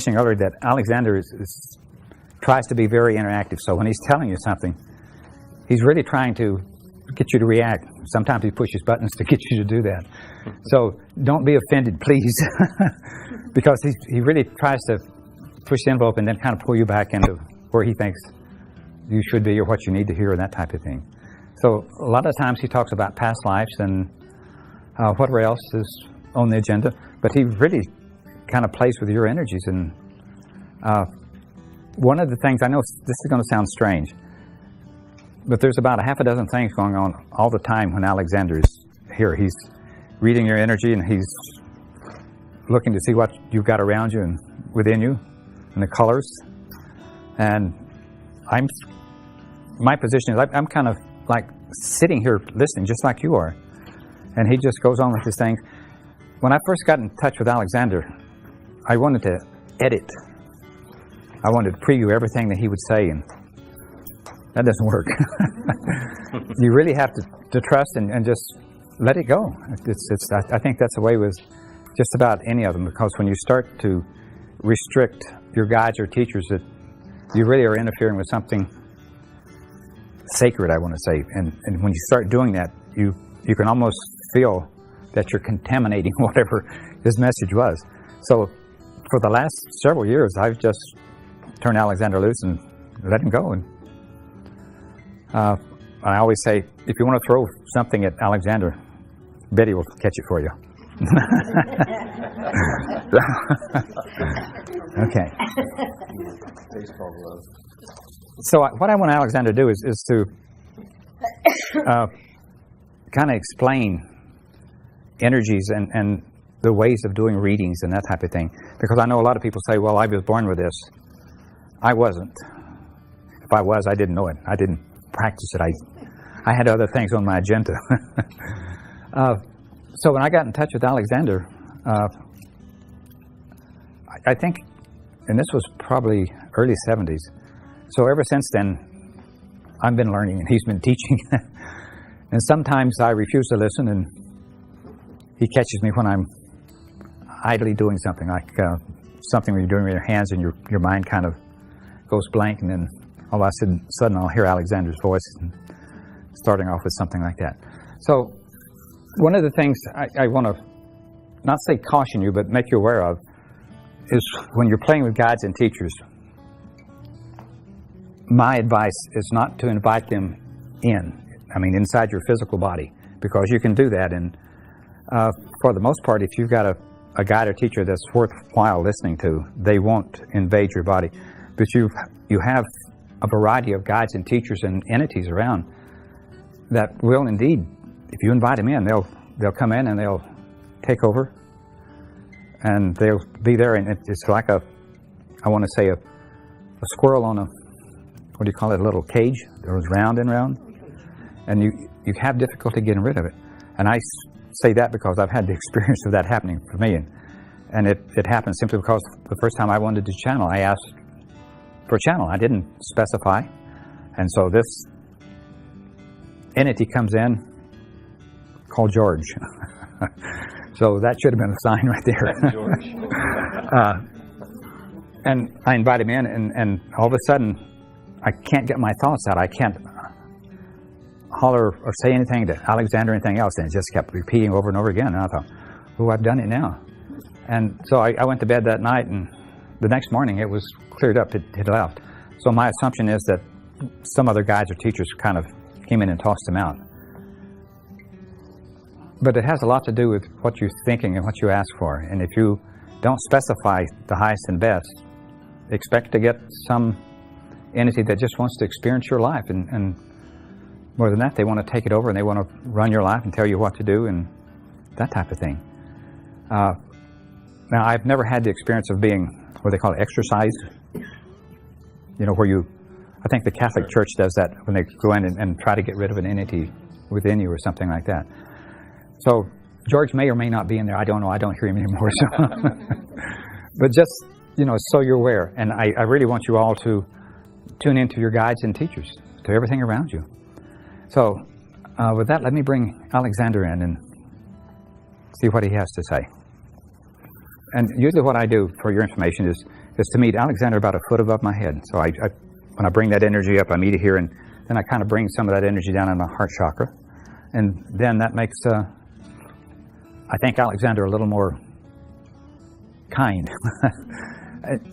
Earlier that Alexander tries to be very interactive. So when he's telling you something, he's really trying to get you to react. Sometimes he pushes buttons to get you to do that. So don't be offended, please, because he really tries to push the envelope and then kind of pull you back into where he thinks you should be or what you need to hear and that type of thing. So a lot of times he talks about past lives and whatever else is on the agenda, but he really kind of plays with your energies. And one of the things, I know this is going to sound strange, but there's about a half a dozen things going on all the time when Alexander is here. He's reading your energy and he's looking to see what you've got around you and within you and the colors. And my position is I'm kind of like sitting here listening just like you are. And he just goes on with his things. When I first got in touch with Alexander, I wanted to edit. I wanted to preview everything that he would say, and that doesn't work. You really have to trust and just let it go. I think that's the way with just about any of them, because when you start to restrict your guides or teachers, that you really are interfering with something sacred, I want to say. And when you start doing that, you can almost feel that you're contaminating whatever his message was. So for the last several years, I've just turned Alexander loose and let him go. And I always say, if you want to throw something at Alexander, Betty will catch it for you. Okay. So what I want Alexander to do is to kind of explain energies and the ways of doing readings and that type of thing. Because I know a lot of people say, well, I was born with this. I wasn't. If I was, I didn't know it. I didn't practice it. I had other things on my agenda. So when I got in touch with Alexander, I think, and this was probably early 70s, so ever since then, I've been learning and he's been teaching. And sometimes I refuse to listen, and he catches me when I'm idly doing something, like something where you're doing with your hands and your mind kind of goes blank, and then all of a sudden I'll hear Alexander's voice and starting off with something like that. So one of the things I want to not say caution you, but make you aware of, is when you're playing with guides and teachers, my advice is not to invite them inside your physical body, because you can do that. And for the most part, if you've got a guide or teacher that's worthwhile listening to, they won't invade your body. But you have a variety of guides and teachers and entities around that will indeed, if you invite them in, they'll come in and they'll take over, and they'll be there. And it's like I want to say a squirrel on what do you call it, a little cage that was round and round, and you have difficulty getting rid of it. And I say that because I've had the experience of that happening for me, and it happened simply because the first time I wanted to channel, I asked for a channel. I didn't specify, and so this entity comes in called George. So that should have been a sign right there. And I invite him in, and all of a sudden I can't get my thoughts out. I can't holler or say anything to Alexander or anything else, and it just kept repeating over and over again. And I thought, oh, I've done it now. And so I went to bed that night, and the next morning it was cleared up. It left. So my assumption is that some other guides or teachers kind of came in and tossed him out. But it has a lot to do with what you're thinking and what you ask for. And if you don't specify the highest and best, expect to get some entity that just wants to experience your life. And more than that, they want to take it over and they want to run your life and tell you what to do and that type of thing. Now, I've never had the experience of being what they call exorcised. You know, where I think the Catholic Church does that when they go in and try to get rid of an entity within you or something like that. So George may or may not be in there. I don't know. I don't hear him anymore. So. But just, so you're aware. And I really want you all to tune into your guides and teachers, to everything around you. So with that, let me bring Alexander in and see what he has to say. And usually what I do, for your information, is is to meet Alexander about a foot above my head. So when I bring that energy up, I meet it here, and then I kind of bring some of that energy down in my heart chakra. And then that makes, I think, Alexander a little more kind.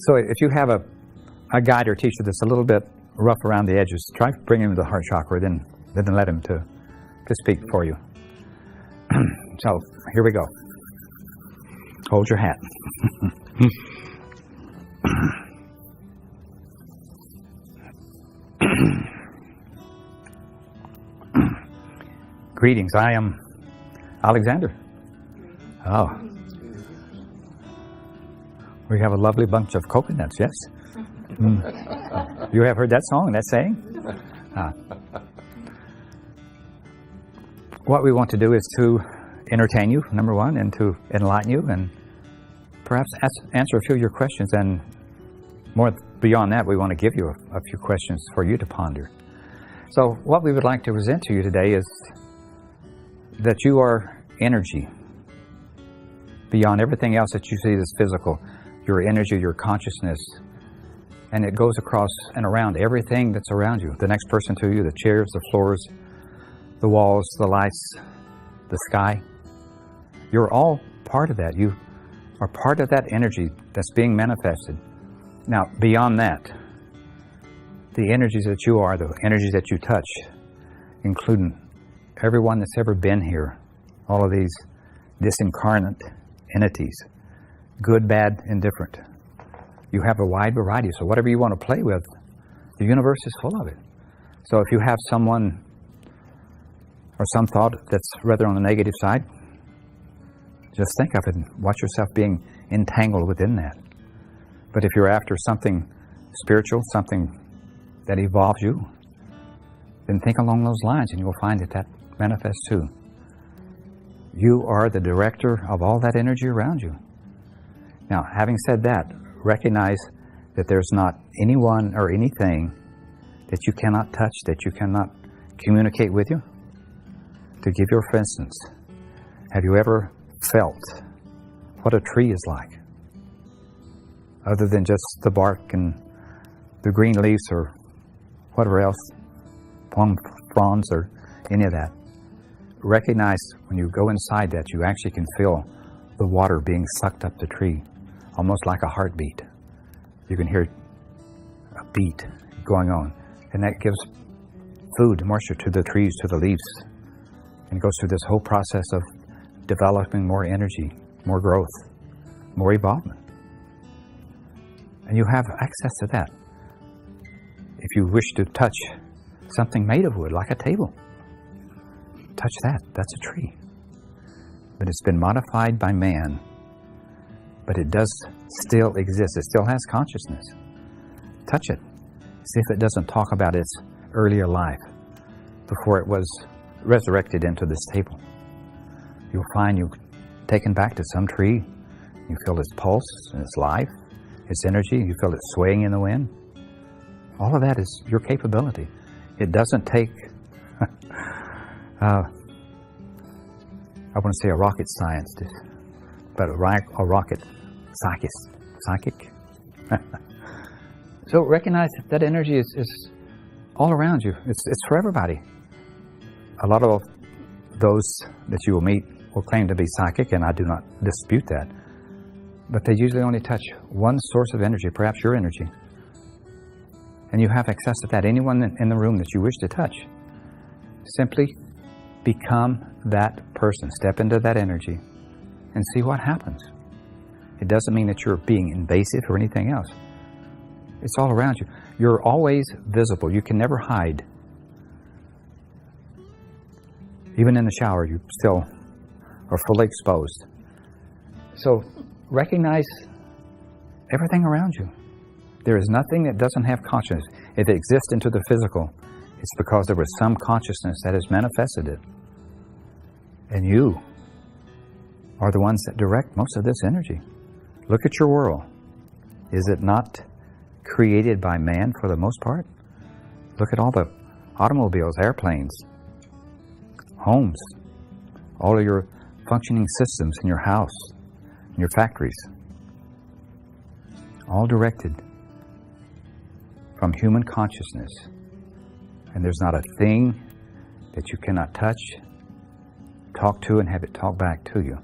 So if you have a guide or teacher that's a little bit rough around the edges, try bringing him to the heart chakra, then let him to speak for you. So here we go. Hold your hat. Greetings, I am Alexander. Oh. We have a lovely bunch of coconuts, yes? You have heard that song, that saying? What we want to do is to entertain you, number one, and to enlighten you, and perhaps answer a few of your questions. And more beyond that, we want to give you a few questions for you to ponder. So what we would like to present to you today is that you are energy. Beyond everything else that you see that's physical, your energy, your consciousness, and it goes across and around everything that's around you. The next person to you, the chairs, the floors, the walls, the lights, the sky. You're all part of that. You are part of that energy that's being manifested. Now, beyond that, the energies that you are, the energies that you touch, including everyone that's ever been here, all of these disincarnate entities, good, bad, indifferent. You have a wide variety, so whatever you want to play with, the universe is full of it. So if you have someone or some thought that's rather on the negative side, just think of it and watch yourself being entangled within that. But if you're after something spiritual, something that evolves you, then think along those lines and you'll find that manifests too. You are the director of all that energy around you. Now, having said that, recognize that there's not anyone or anything that you cannot touch, that you cannot communicate with you. To give you, for instance, have you ever felt what a tree is like? Other than just the bark and the green leaves or whatever else, palm fronds or any of that. Recognize when you go inside that you actually can feel the water being sucked up the tree, almost like a heartbeat. You can hear a beat going on, and that gives food, moisture to the trees, to the leaves, and goes through this whole process of developing more energy, more growth, more evolvement. And you have access to that. If you wish to touch something made of wood, like a table, touch that. That's a tree. But it's been modified by man. But it does still exist. It still has consciousness. Touch it. See if it doesn't talk about its earlier life before it was resurrected into this table. You'll find you're taken back to some tree. You feel its pulse and its life, its energy. You feel it swaying in the wind. All of that is your capability. It doesn't take, I want to say a rocket scientist, but a rocket psychic. So recognize that energy is all around you. It's for everybody. A lot of those that you will meet will claim to be psychic, and I do not dispute that. But they usually only touch one source of energy, perhaps your energy. And you have access to that. Anyone in the room that you wish to touch, simply become that person. Step into that energy and see what happens. It doesn't mean that you're being invasive or anything else. It's all around you. You're always visible. You can never hide. Even in the shower, you still are fully exposed. So recognize everything around you. There is nothing that doesn't have consciousness. If it exists into the physical, it's because there was some consciousness that has manifested it. And you are the ones that direct most of this energy. Look at your world. Is it not created by man for the most part? Look at all the automobiles, airplanes, homes, all of your functioning systems in your house, in your factories. all directed from human consciousness. And there's not a thing that you cannot touch, talk to, and have it talk back to you.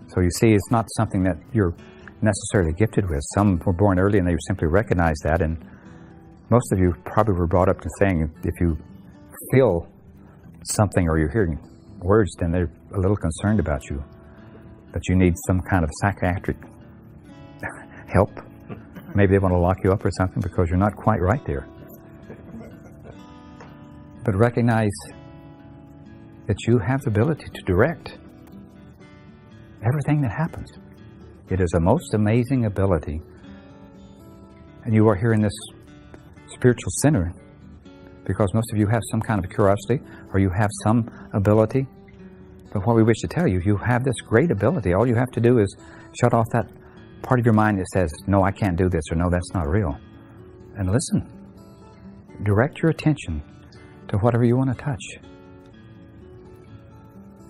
So you see, it's not something that you're necessarily gifted with. Some were born early and they simply recognize that, and most of you probably were brought up to saying if you feel something or you're hearing words, then they're a little concerned about you, that you need some kind of psychiatric help. Maybe they want to lock you up or something because you're not quite right there. But recognize that you have the ability to direct everything that happens. It is a most amazing ability. And you are here in this spiritual center because most of you have some kind of curiosity or you have some ability. But what we wish to tell you, you have this great ability. All you have to do is shut off that part of your mind that says, no, I can't do this, or no, that's not real. And listen. Direct your attention to whatever you want to touch.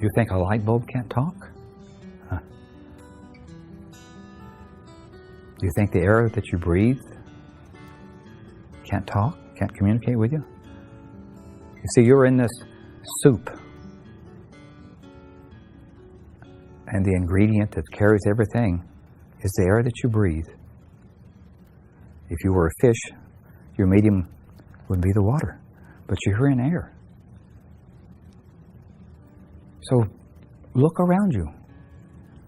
You think a light bulb can't talk? Huh. Do you think the air that you breathe can't talk, can't communicate with you? You see, you're in this soup. And the ingredient that carries everything is the air that you breathe. If you were a fish, your medium would be the water. But you're in air. So look around you.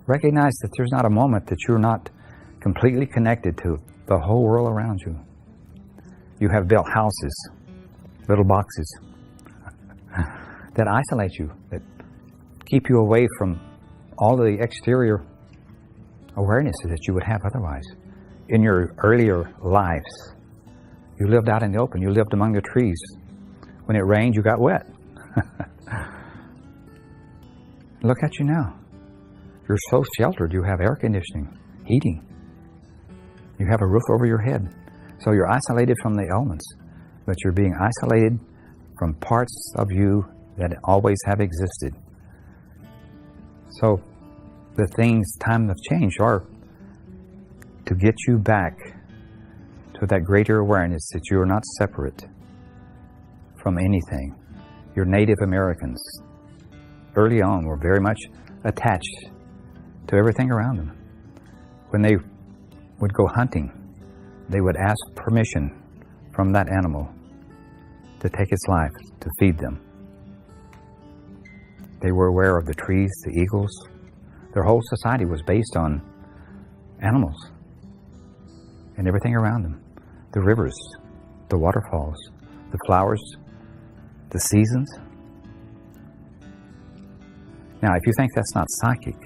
Recognize that there's not a moment that you're not completely connected to the whole world around you. You have built houses, little boxes, that isolate you, that keep you away from all the exterior awarenesses that you would have otherwise. In your earlier lives, you lived out in the open. You lived among the trees. When it rained, you got wet. Look at you now. You're so sheltered. You have air conditioning, heating. You have a roof over your head. So you're isolated from the elements, but you're being isolated from parts of you that always have existed. So the things, time of change, are to get you back to that greater awareness that you are not separate from anything. Your Native Americans, early on, were very much attached to everything around them. When they would go hunting, they would ask permission from that animal to take its life, to feed them. They were aware of the trees, the eagles. Their whole society was based on animals and everything around them. The rivers, the waterfalls, the flowers, the seasons. Now, if you think that's not psychic,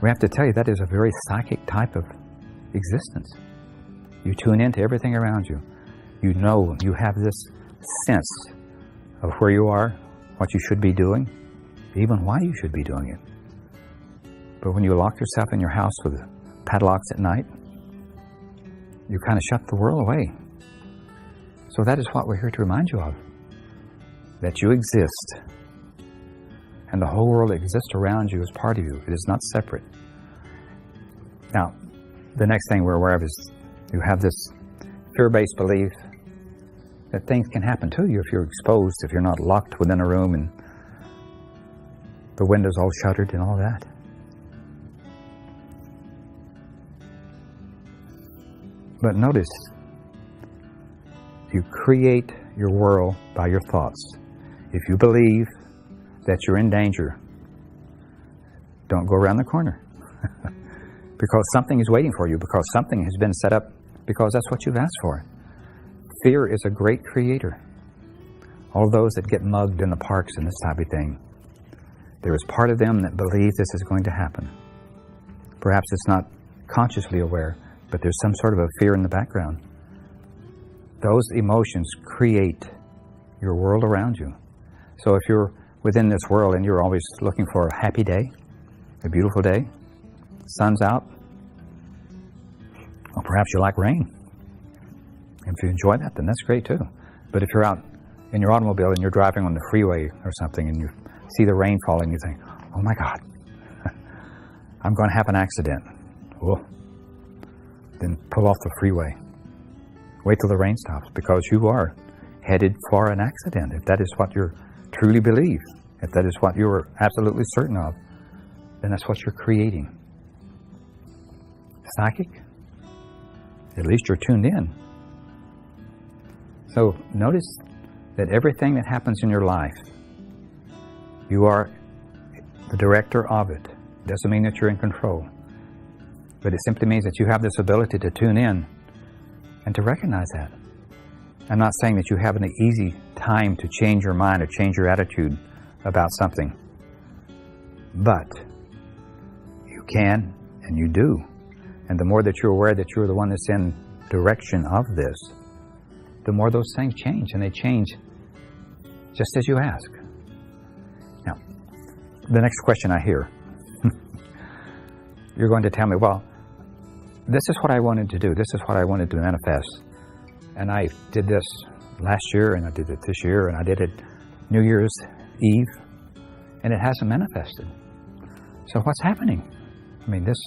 we have to tell you that is a very psychic type of existence. You tune into everything around you. You know, you have this sense of where you are, what you should be doing, even why you should be doing it. But when you lock yourself in your house with padlocks at night, you kind of shut the world away. So that is what we're here to remind you of. That you exist. And the whole world that exists around you is part of you. It is not separate. Now, the next thing we're aware of is you have this fear-based belief that things can happen to you if you're exposed, if you're not locked within a room and the windows all shuttered and all that. But notice, you create your world by your thoughts. If you believe that you're in danger, don't go around the corner. Because something is waiting for you, because something has been set up, because that's what you've asked for. Fear is a great creator. All those that get mugged in the parks and this type of thing, there is part of them that believe this is going to happen. Perhaps it's not consciously aware, but there's some sort of a fear in the background. Those emotions create your world around you. So if you're within this world and you're always looking for a happy day, a beautiful day, sun's out, or perhaps you like rain. If you enjoy that, then that's great too. But if you're out in your automobile and you're driving on the freeway or something and you see the rain falling, you think, oh my God, I'm going to have an accident. Whoa. then pull off the freeway. Wait till the rain stops, because you are headed for an accident. If that is what you truly believe, if that is what you're absolutely certain of, then that's what you're creating. Psychic? At least you're tuned in. So notice that everything that happens in your life, you are the director of it. Doesn't mean that you're in control. But it simply means that you have this ability to tune in and to recognize that. I'm not saying that you have an easy time to change your mind or change your attitude about something. But you can and you do. And the more that you're aware that you're the one that's in direction of this, the more those things change. And they change just as you ask. Now, the next question I hear, you're going to tell me, well, this is what I wanted to do. This is what I wanted to manifest. And I did this last year, and I did it this year, and I did it New Year's Eve, and it hasn't manifested. So what's happening? I mean, this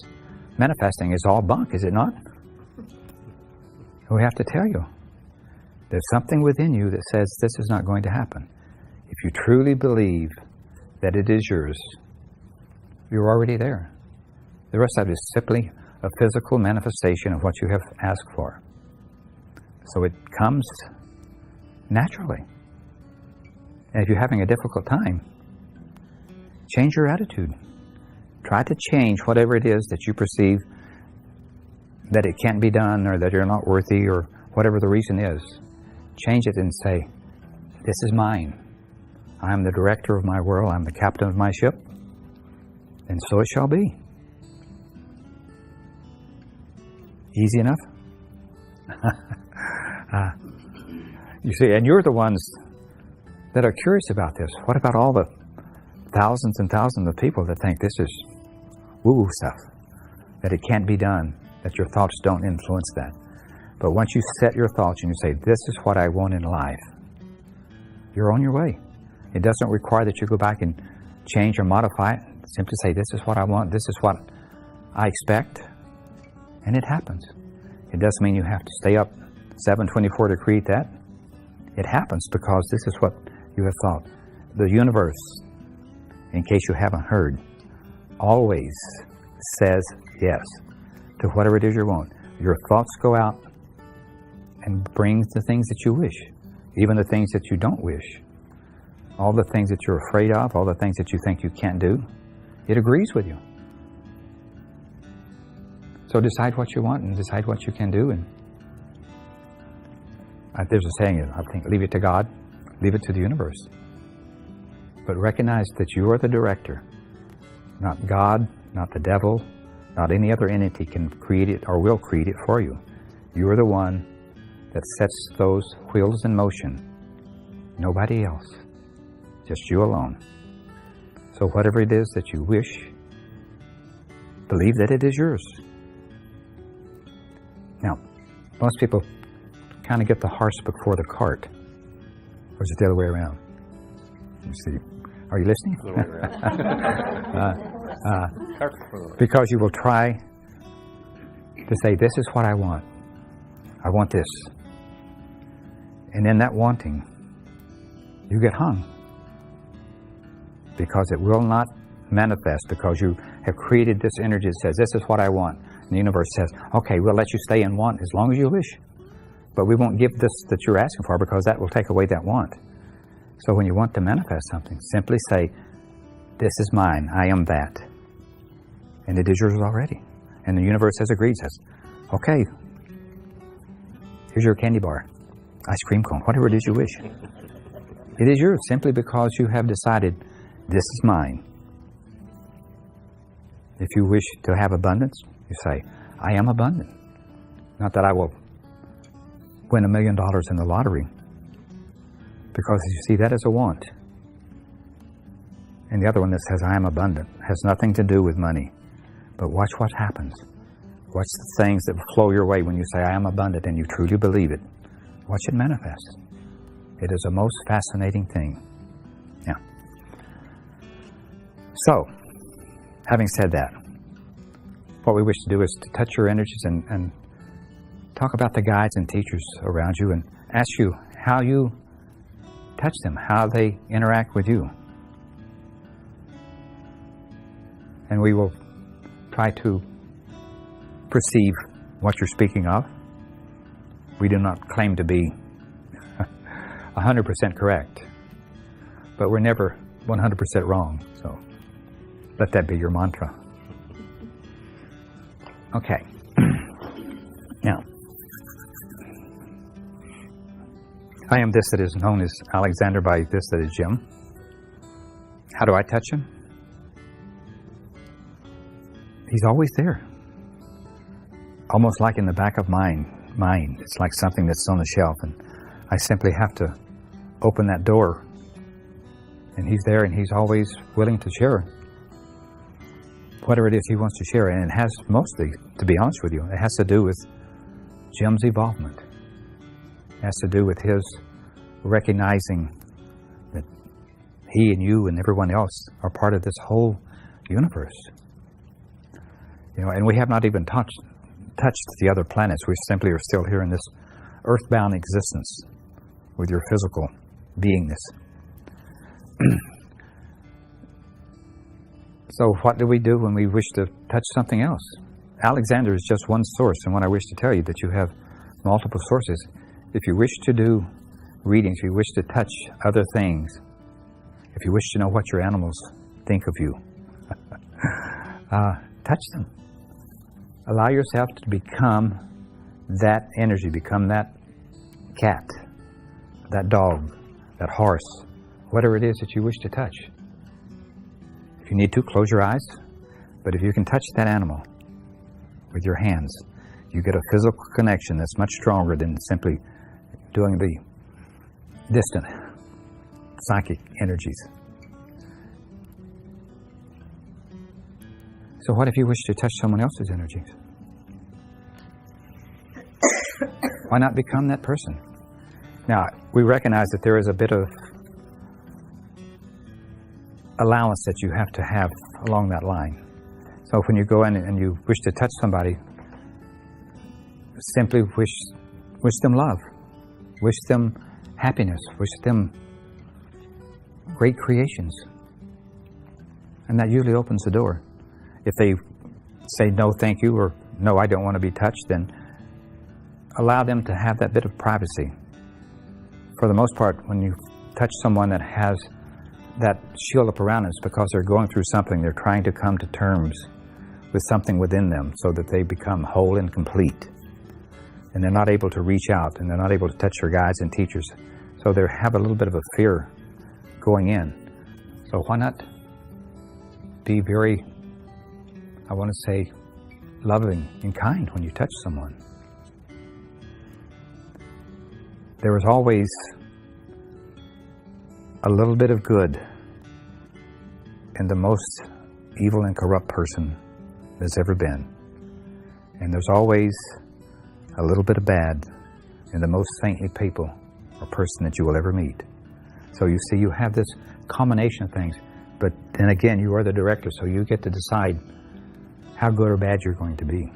manifesting is all bunk, is it not? We have to tell you. There's something within you that says this is not going to happen. If you truly believe that it is yours, you're already there. The rest of it is simply a physical manifestation of what you have asked for. So it comes naturally. And if you're having a difficult time, change your attitude. Try to change whatever it is that you perceive that it can't be done, or that you're not worthy, or whatever the reason is. Change it and say, this is mine. I am the director of my world. I'm the captain of my ship. And so it shall be. Easy enough? You see, and you're the ones that are curious about this. What about all the thousands and thousands of people that think this is woo-woo stuff, that it can't be done, that your thoughts don't influence that? But once you set your thoughts and you say, this is what I want in life, you're on your way. It doesn't require that you go back and change or modify it. Simply say, this is what I want, this is what I expect, and it happens. It doesn't mean you have to stay up 7/24 to create that. It happens because this is what you have thought. The universe, in case you haven't heard, always says yes to whatever it is you want. Your thoughts go out and bring the things that you wish, even the things that you don't wish. All the things that you're afraid of, all the things that you think you can't do, it agrees with you. So decide what you want and decide what you can do. And there's a saying, I think, leave it to God, leave it to the universe. But recognize that you are the director. Not God, not the devil, not any other entity can create it or will create it for you. You are the one that sets those wheels in motion. Nobody else. Just you alone. So whatever it is that you wish, believe that it is yours. Now, most people kind of get the horse before the cart. Or is it the other way around? Let's see. Are you listening? The other way around. Because you will try to say, this is what I want. I want this. And in that wanting, you get hung. Because it will not manifest, because you have created this energy that says, this is what I want. And the universe says, okay, we'll let you stay and want as long as you wish. But we won't give this that you're asking for, because that will take away that want. So when you want to manifest something, simply say, this is mine, I am that. And it is yours already. And the universe has agreed, says, okay, here's your candy bar, ice cream cone, whatever it is you wish. It is yours simply because you have decided, this is mine. If you wish to have abundance, you say, I am abundant. Not that I will win $1 million in the lottery, because you see that as a want. And the other one that says, I am abundant, has nothing to do with money. But watch what happens. Watch the things that flow your way when you say, I am abundant, and you truly believe it. Watch it manifest. It is a most fascinating thing. Yeah. So, having said that, what we wish to do is to touch your energies and talk about the guides and teachers around you and ask you how you touch them, how they interact with you. And we will try to perceive what you're speaking of. We do not claim to be 100% correct, but we're never 100% wrong. So let that be your mantra. Okay. Now, I am this that is known as Alexander by this that is Jim. How do I touch him? He's always there. Almost like in the back of my mind. It's like something that's on the shelf, and I simply have to open that door, and he's there, and he's always willing to share whatever it is he wants to share. And it has mostly, to be honest with you, it has to do with Jim's involvement. It has to do with his recognizing that he and you and everyone else are part of this whole universe. You know, and we have not even touched the other planets. We simply are still here in this earthbound existence with your physical beingness. So what do we do when we wish to touch something else? Alexander is just one source, and when I wish to tell you that you have multiple sources, if you wish to do readings, if you wish to touch other things, if you wish to know what your animals think of you, touch them. Allow yourself to become that energy, become that cat, that dog, that horse, whatever it is that you wish to touch. If you need to, close your eyes, but if you can touch that animal with your hands, you get a physical connection that's much stronger than simply doing the distant psychic energies. So what if you wish to touch someone else's energies? Why not become that person? Now, we recognize that there is a bit of allowance that you have to have along that line. So when you go in and you wish to touch somebody, simply wish them love, wish them happiness, wish them great creations. And that usually opens the door. If they say no thank you, or no I don't want to be touched, then allow them to have that bit of privacy. For the most part, when you touch someone that has that shield up around us, because they're going through something, they're trying to come to terms with something within them so that they become whole and complete. And they're not able to reach out, and they're not able to touch their guides and teachers. So they have a little bit of a fear going in. So why not be very, I want to say, loving and kind when you touch someone? There is always a little bit of good in the most evil and corrupt person there's ever been. And there's always a little bit of bad in the most saintly people or person that you will ever meet. So you see, you have this combination of things, but then again, you are the director, so you get to decide how good or bad you're going to be.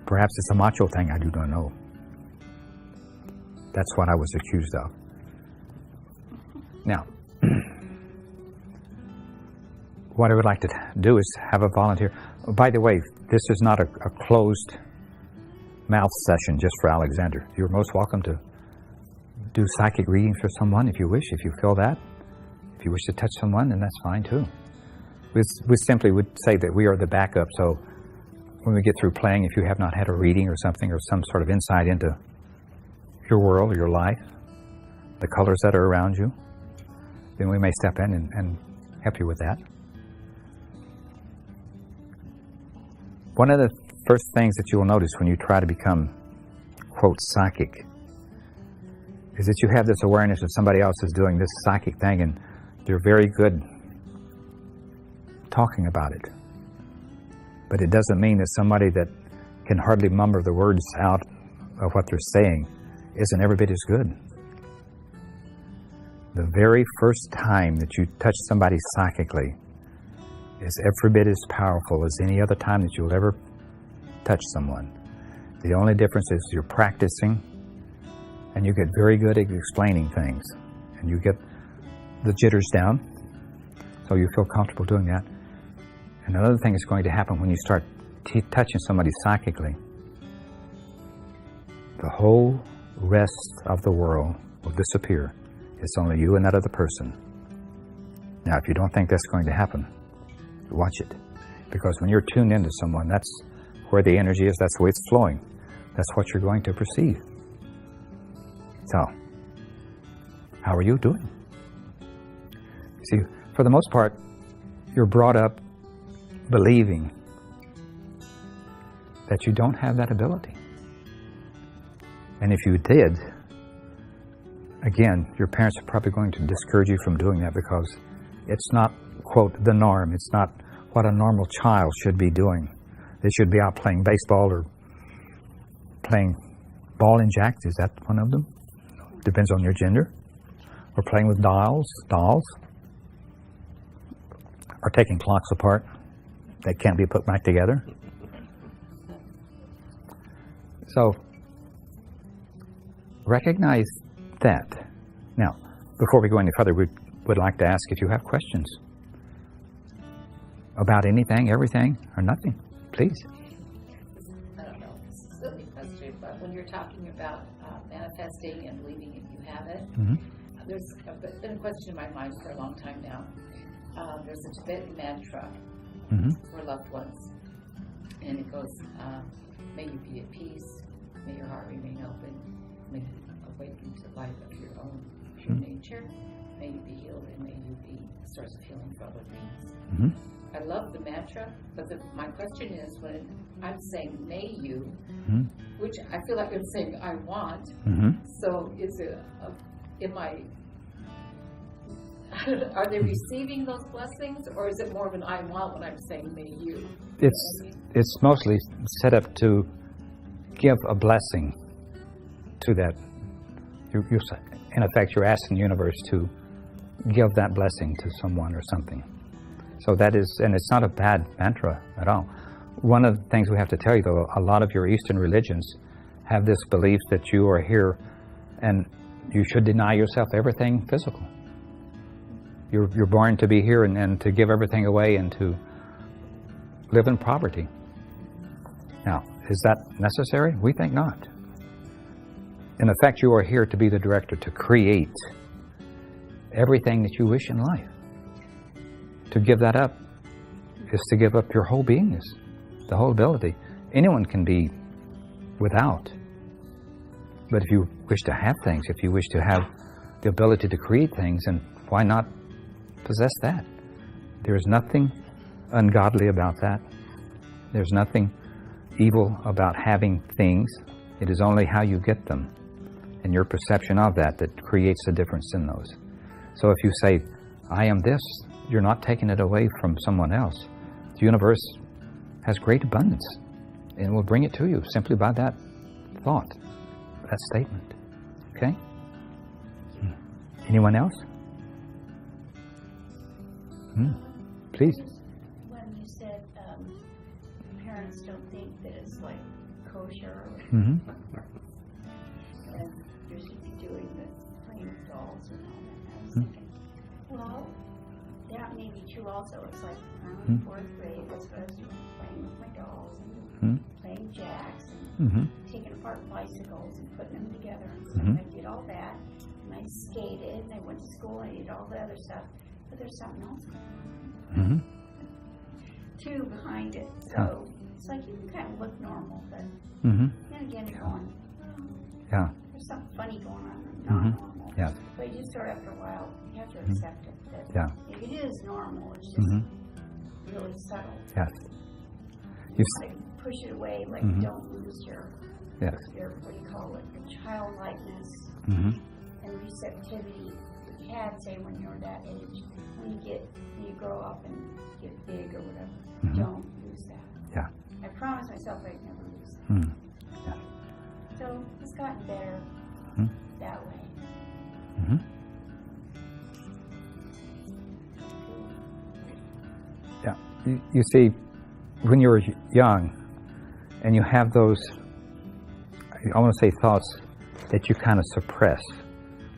Perhaps it's a macho thing, I do not know. That's what I was accused of. Now, what I would like to do is have a volunteer. Oh, by the way, this is not a closed mouth session just for Alexander. You're most welcome to do psychic readings for someone if you wish, if you feel that. If you wish to touch someone, then that's fine too. We simply would say that we are the backup, so when we get through playing, if you have not had a reading or something, or some sort of insight into your world or your life, the colors that are around you, then we may step in and help you with that. One of the first things that you will notice when you try to become, quote, psychic, is that you have this awareness that somebody else is doing this psychic thing, and they're very good talking about it. But it doesn't mean that somebody that can hardly mumble the words out of what they're saying isn't every bit as good. The very first time that you touch somebody psychically is every bit as powerful as any other time that you'll ever touch someone. The only difference is you're practicing, and you get very good at explaining things, and you get the jitters down, so you feel comfortable doing that. And another thing is going to happen when you start touching somebody psychically. The whole rest of the world will disappear. It's only you and that other person. Now, if you don't think that's going to happen, watch it. Because when you're tuned into someone, that's where the energy is, that's the way it's flowing. That's what you're going to perceive. So, how are you doing? See, for the most part, you're brought up believing that you don't have that ability. And if you did, again, your parents are probably going to discourage you from doing that because it's not, quote, the norm. It's not what a normal child should be doing. They should be out playing baseball or playing ball and jacks. Is that one of them? Depends on your gender. Or playing with dolls. Or taking clocks apart that can't be put back together. So, recognize that. Now, before we go any further, we would like to ask if you have questions about anything, everything, or nothing. Please. I don't know if this is a silly question, but when you're talking about manifesting and believing if you have it, there's been a question in my mind for a long time now. There's a Tibetan mantra for loved ones, and it goes, may you be at peace, may your heart remain open, may you awaken to life of your own true nature, may you be healed, and may you be a source of healing for other beings. I love the mantra, but my question is, when I'm saying may you, which I feel like I'm saying I want, so is it, are they receiving those blessings, or is it more of an I want when I'm saying may you? It's mostly set up to give a blessing to that. In effect, you're asking the universe to give that blessing to someone or something. So that is, and it's not a bad mantra at all. One of the things we have to tell you, though, a lot of your Eastern religions have this belief that you are here and you should deny yourself everything physical. You're born to be here and to give everything away and to live in poverty. Now, is that necessary? We think not. In effect, you are here to be the director, to create everything that you wish in life. To give that up is to give up your whole beingness, the whole ability. Anyone can be without. But if you wish to have things, if you wish to have the ability to create things, then why not possess that? There's nothing ungodly about that. There's nothing evil about having things. It is only how you get them and your perception of that that creates the difference in those. So if you say, I am this, you're not taking it away from someone else. The universe has great abundance and will bring it to you simply by that thought, that statement. Okay? Anyone else? Please. When you said parents don't think that it's like kosher, and you should be doing the playing with dolls and all that, I was thinking, well, that may be true also. It's like I'm in 4th grade, that's what I was doing, playing with my dolls and playing jacks and taking apart bicycles and putting them together and stuff. I did all that, and I skated, and I went to school, and I did all the other stuff. But there's something else going on too behind it. So it's like you can kind of look normal, but then again you're going, there's something funny going on, not normal. Yeah. But you just sort of after a while, you have to accept it. That if it is normal, it's just really subtle. Yes. Like push it away, like don't lose your what do you call it, your childlikeness and receptivity. You had, say, when you're that age, when you grow up and get big or whatever, don't lose that. Yeah. I promised myself I'd never lose that. So it's gotten better that way. Yeah. You see, when you're young and you have those I want to say thoughts that you kind of suppress,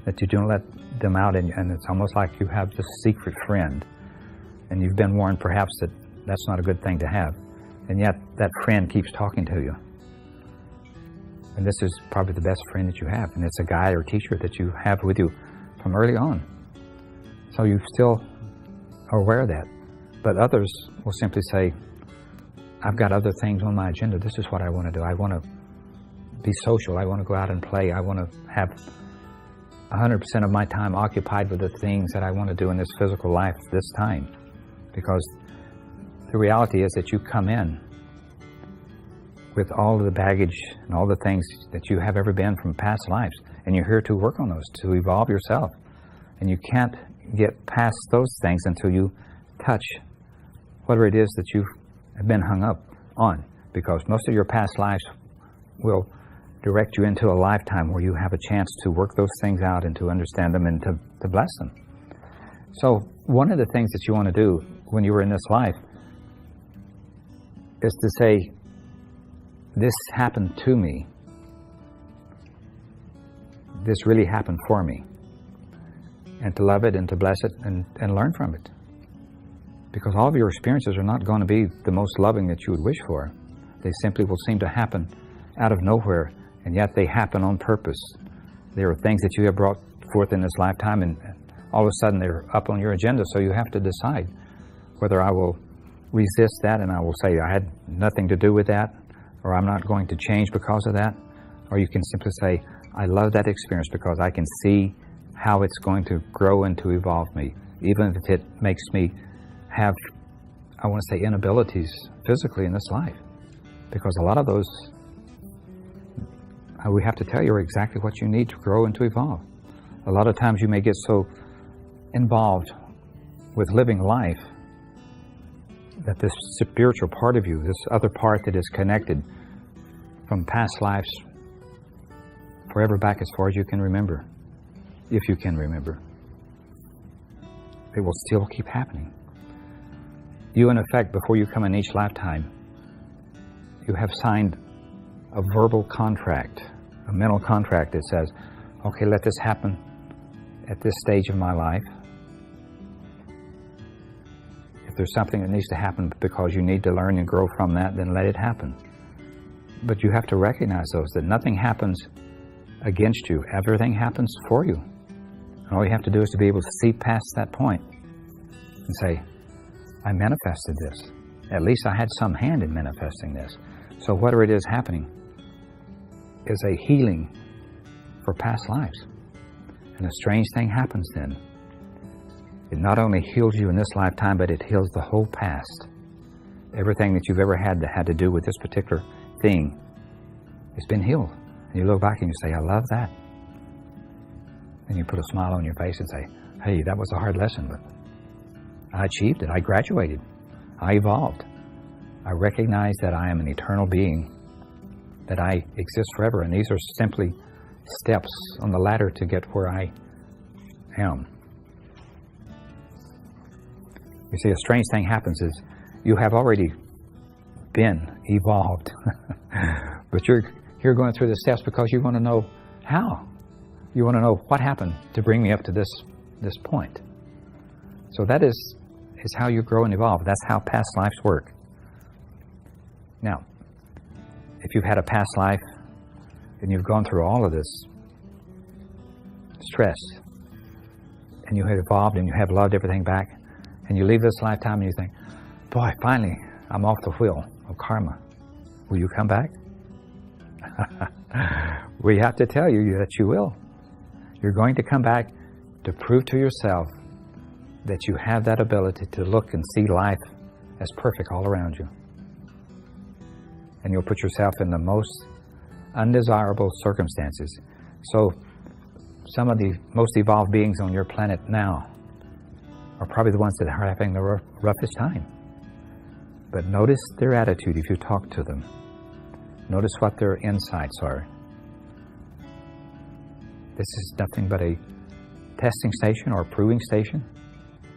that you don't let them out, and it's almost like you have this secret friend, and you've been warned perhaps that that's not a good thing to have, and yet that friend keeps talking to you. And this is probably the best friend that you have, and it's a guide or teacher that you have with you from early on. So you still are aware of that. But others will simply say, I've got other things on my agenda. This is what I want to do. I want to be social. I want to go out and play. I want to have 100% of my time occupied with the things that I want to do in this physical life this time. Because the reality is that you come in with all of the baggage and all the things that you have ever been from past lives, and you're here to work on those, to evolve yourself. And you can't get past those things until you touch whatever it is that you have been hung up on, because most of your past lives will direct you into a lifetime where you have a chance to work those things out and to understand them and to bless them. So one of the things that you want to do when you were in this life is to say, this happened to me. This really happened for me. And to love it and to bless it and learn from it. Because all of your experiences are not going to be the most loving that you would wish for. They simply will seem to happen out of nowhere, and yet they happen on purpose. There are things that you have brought forth in this lifetime, and all of a sudden they're up on your agenda, so you have to decide whether I will resist that and I will say I had nothing to do with that, or I'm not going to change because of that, or you can simply say, I love that experience because I can see how it's going to grow and to evolve me, even if it makes me have, I want to say, inabilities physically in this life. Because a lot of those, we have to tell you, are exactly what you need to grow and to evolve. A lot of times you may get so involved with living life that this spiritual part of you, this other part that is connected from past lives forever back as far as you can remember, if you can remember, it will still keep happening. You, in effect, before you come in each lifetime, you have signed a verbal contract, a mental contract that says, okay, let this happen at this stage of my life. If there's something that needs to happen because you need to learn and grow from that, then let it happen. But you have to recognize those, that nothing happens against you. Everything happens for you. And all you have to do is to be able to see past that point and say, I manifested this. At least I had some hand in manifesting this. So whatever it is happening is a healing for past lives. And a strange thing happens then. It not only heals you in this lifetime, but it heals the whole past. Everything that you've ever had that had to do with this particular thing has been healed. And you look back and you say, I love that. And you put a smile on your face and say, hey, that was a hard lesson, but I achieved it. I graduated. I evolved. I recognize that I am an eternal being, that I exist forever, and these are simply steps on the ladder to get where I am. You see, a strange thing happens is you have already been evolved, but you're going through the steps because you want to know how. You want to know what happened to bring me up to this point. So that is how you grow and evolve. That's how past lives work. Now, if you've had a past life and you've gone through all of this stress and you have evolved and you have loved everything back and you leave this lifetime and you think, boy, finally, I'm off the wheel of karma. Will you come back? We have to tell you that you will. You're going to come back to prove to yourself that you have that ability to look and see life as perfect all around you. And you'll put yourself in the most undesirable circumstances. So some of the most evolved beings on your planet now are probably the ones that are having the roughest time. But notice their attitude if you talk to them. Notice what their insights are. This is nothing but a testing station or a proving station.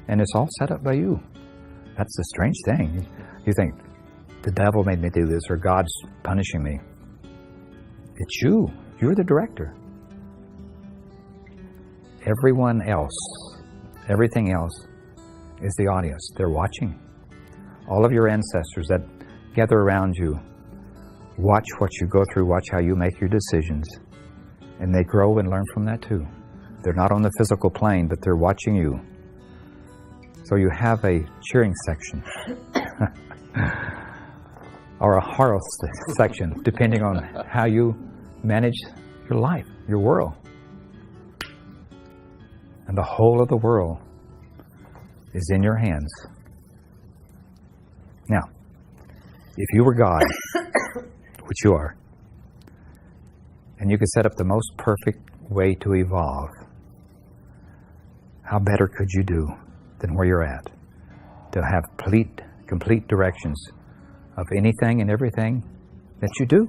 And it's all set up by you. That's the strange thing. You think, the devil made me do this, or God's punishing me. It's you. You're the director. Everyone else, everything else is the audience. They're watching. All of your ancestors that gather around you watch what you go through, watch how you make your decisions, and they grow and learn from that too. They're not on the physical plane, but they're watching you. So you have a cheering section or a horror section, depending on how you manage your life, your world. And the whole of the world is in your hands. Now, if you were God, which you are, and you could set up the most perfect way to evolve, how better could you do than where you're at? To have complete directions of anything and everything that you do.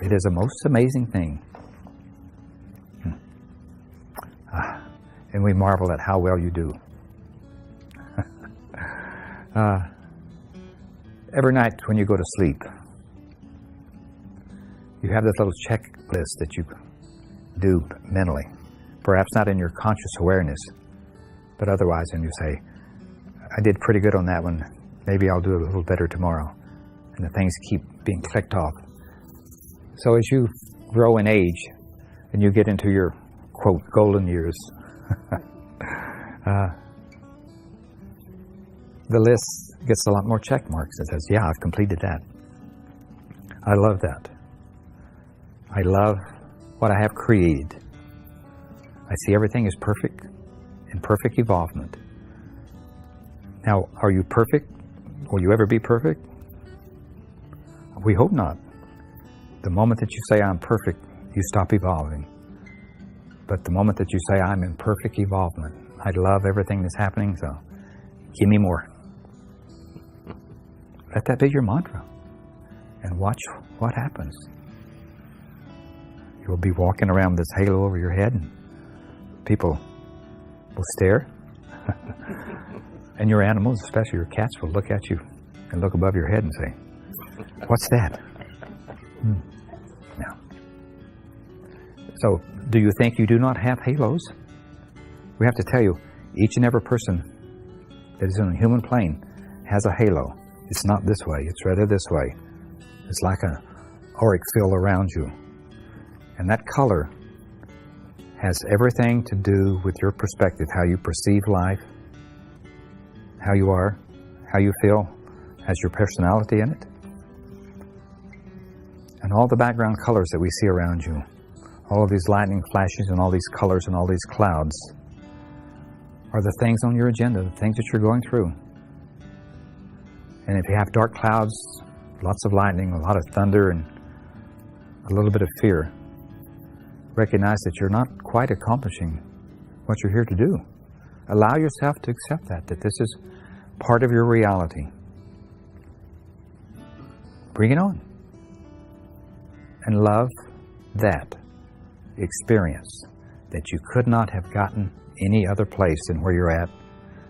It is a most amazing thing. And we marvel at how well you do. Every night when you go to sleep, you have this little checklist that you do mentally. Perhaps not in your conscious awareness, but otherwise, and you say, I did pretty good on that one. Maybe I'll do a little better tomorrow. And the things keep being clicked off. So as you grow in age and you get into your, quote, golden years, the list gets a lot more check marks. It says, yeah, I've completed that. I love that. I love what I have created. I see everything is perfect, in perfect evolvement. Now, are you perfect? Will you ever be perfect? We hope not. The moment that you say, I'm perfect, you stop evolving. But the moment that you say, I'm in perfect evolvement, I love everything that's happening, so give me more. Let that be your mantra. And watch what happens. You'll be walking around with this halo over your head, and people will stare. And your animals, especially your cats, will look at you and look above your head and say, what's that? Now, so do you think you do not have halos? We have to tell you, each and every person that is on the human plane has a halo. It's not this way, it's rather this way. It's like an auric field around you. And that color has everything to do with your perspective, how you perceive life, how you are, how you feel, has your personality in it. And all the background colors that we see around you, all of these lightning flashes and all these colors and all these clouds are the things on your agenda, the things that you're going through. And if you have dark clouds, lots of lightning, a lot of thunder, and a little bit of fear, recognize that you're not quite accomplishing what you're here to do. Allow yourself to accept that this is part of your reality. Bring it on. And love that experience that you could not have gotten any other place than where you're at.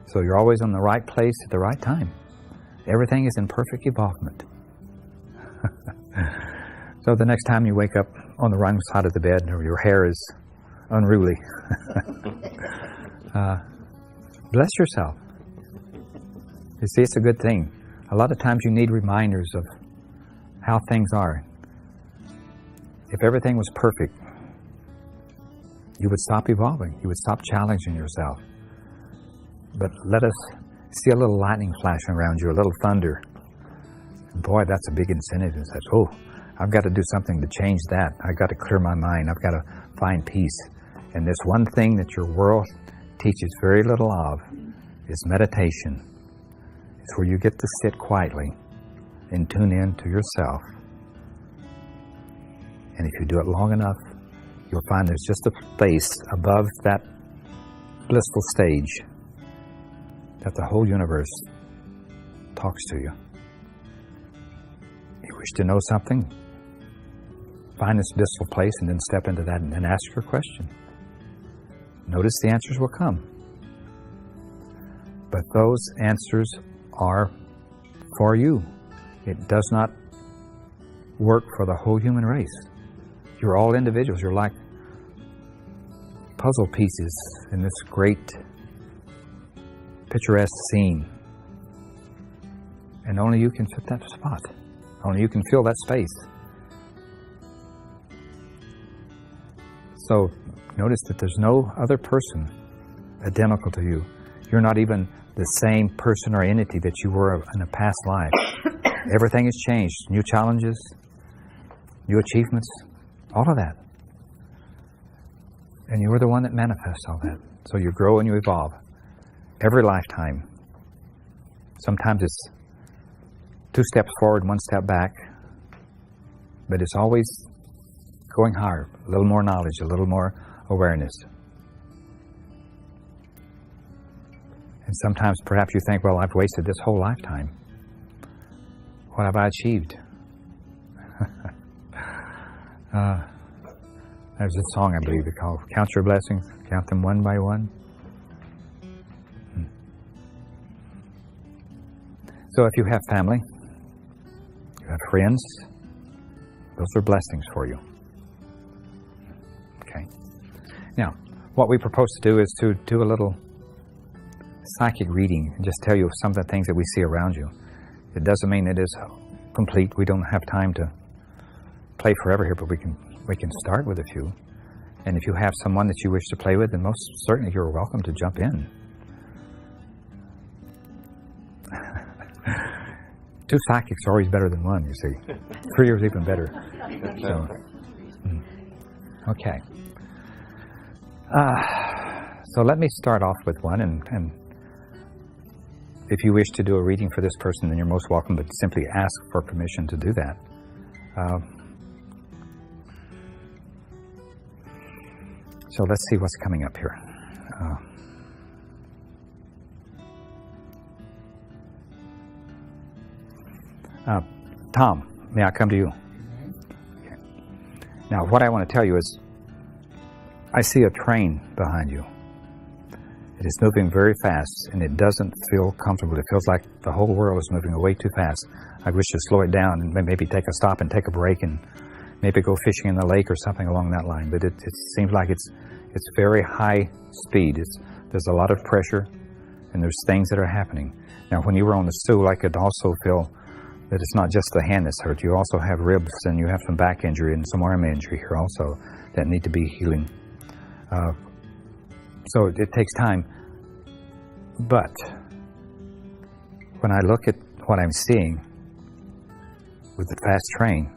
So you're always in the right place at the right time. Everything is in perfect evolvement. So the next time you wake up on the wrong side of the bed or your hair is unruly, bless yourself. You see, it's a good thing. A lot of times you need reminders of how things are. If everything was perfect, you would stop evolving. You would stop challenging yourself. But let us see a little lightning flashing around you, a little thunder. And boy, that's a big incentive. It says, oh, I've got to do something to change that. I've got to clear my mind. I've got to find peace. And this one thing that your world teaches very little of is meditation. It's where you get to sit quietly and tune in to yourself. And if you do it long enough, you'll find there's just a space above that blissful stage that the whole universe talks to you. You wish to know something? Find this blissful place and then step into that and ask your question. Notice the answers will come. But those answers are for you. It does not work for the whole human race. You're all individuals. You're like puzzle pieces in this great picturesque scene. And only you can fit that spot. Only you can fill that space. So notice that there's no other person identical to you. You're not even the same person or entity that you were in a past life. Everything has changed. New challenges, new achievements, all of that. And you were the one that manifests all that. So you grow and you evolve. Every lifetime. Sometimes it's 2 steps forward, 1 step back. But it's always going higher. A little more knowledge, a little more awareness. And sometimes perhaps you think, well, I've wasted this whole lifetime. What have I achieved? There's a song, I believe, called Count Your Blessings, Count Them One by One. So if you have family, you have friends, those are blessings for you. Okay. Now, what we propose to do is to do a little psychic reading and just tell you some of the things that we see around you. It doesn't mean it is complete. We don't have time to play forever here, but we can start with a few. And if you have someone that you wish to play with, then most certainly you're welcome to jump in. 2 psychics are always better than 1, you see. 3 is even better. So, okay. So let me start off with one, and if you wish to do a reading for this person, then you're most welcome, but simply ask for permission to do that. So let's see what's coming up here. Tom, may I come to you? Okay. Now, what I want to tell you is, I see a train behind you. It is moving very fast, and it doesn't feel comfortable. It feels like the whole world is moving way too fast. I wish to slow it down and maybe take a stop and take a break and maybe go fishing in the lake or something along that line. But it seems like it's very high speed. There's a lot of pressure, and there's things that are happening. Now, when you were on the stool, I could also feel that it's not just the hand that's hurt. You also have ribs, and you have some back injury and some arm injury here also that need to be healing. So it takes time. But when I look at what I'm seeing with the fast train,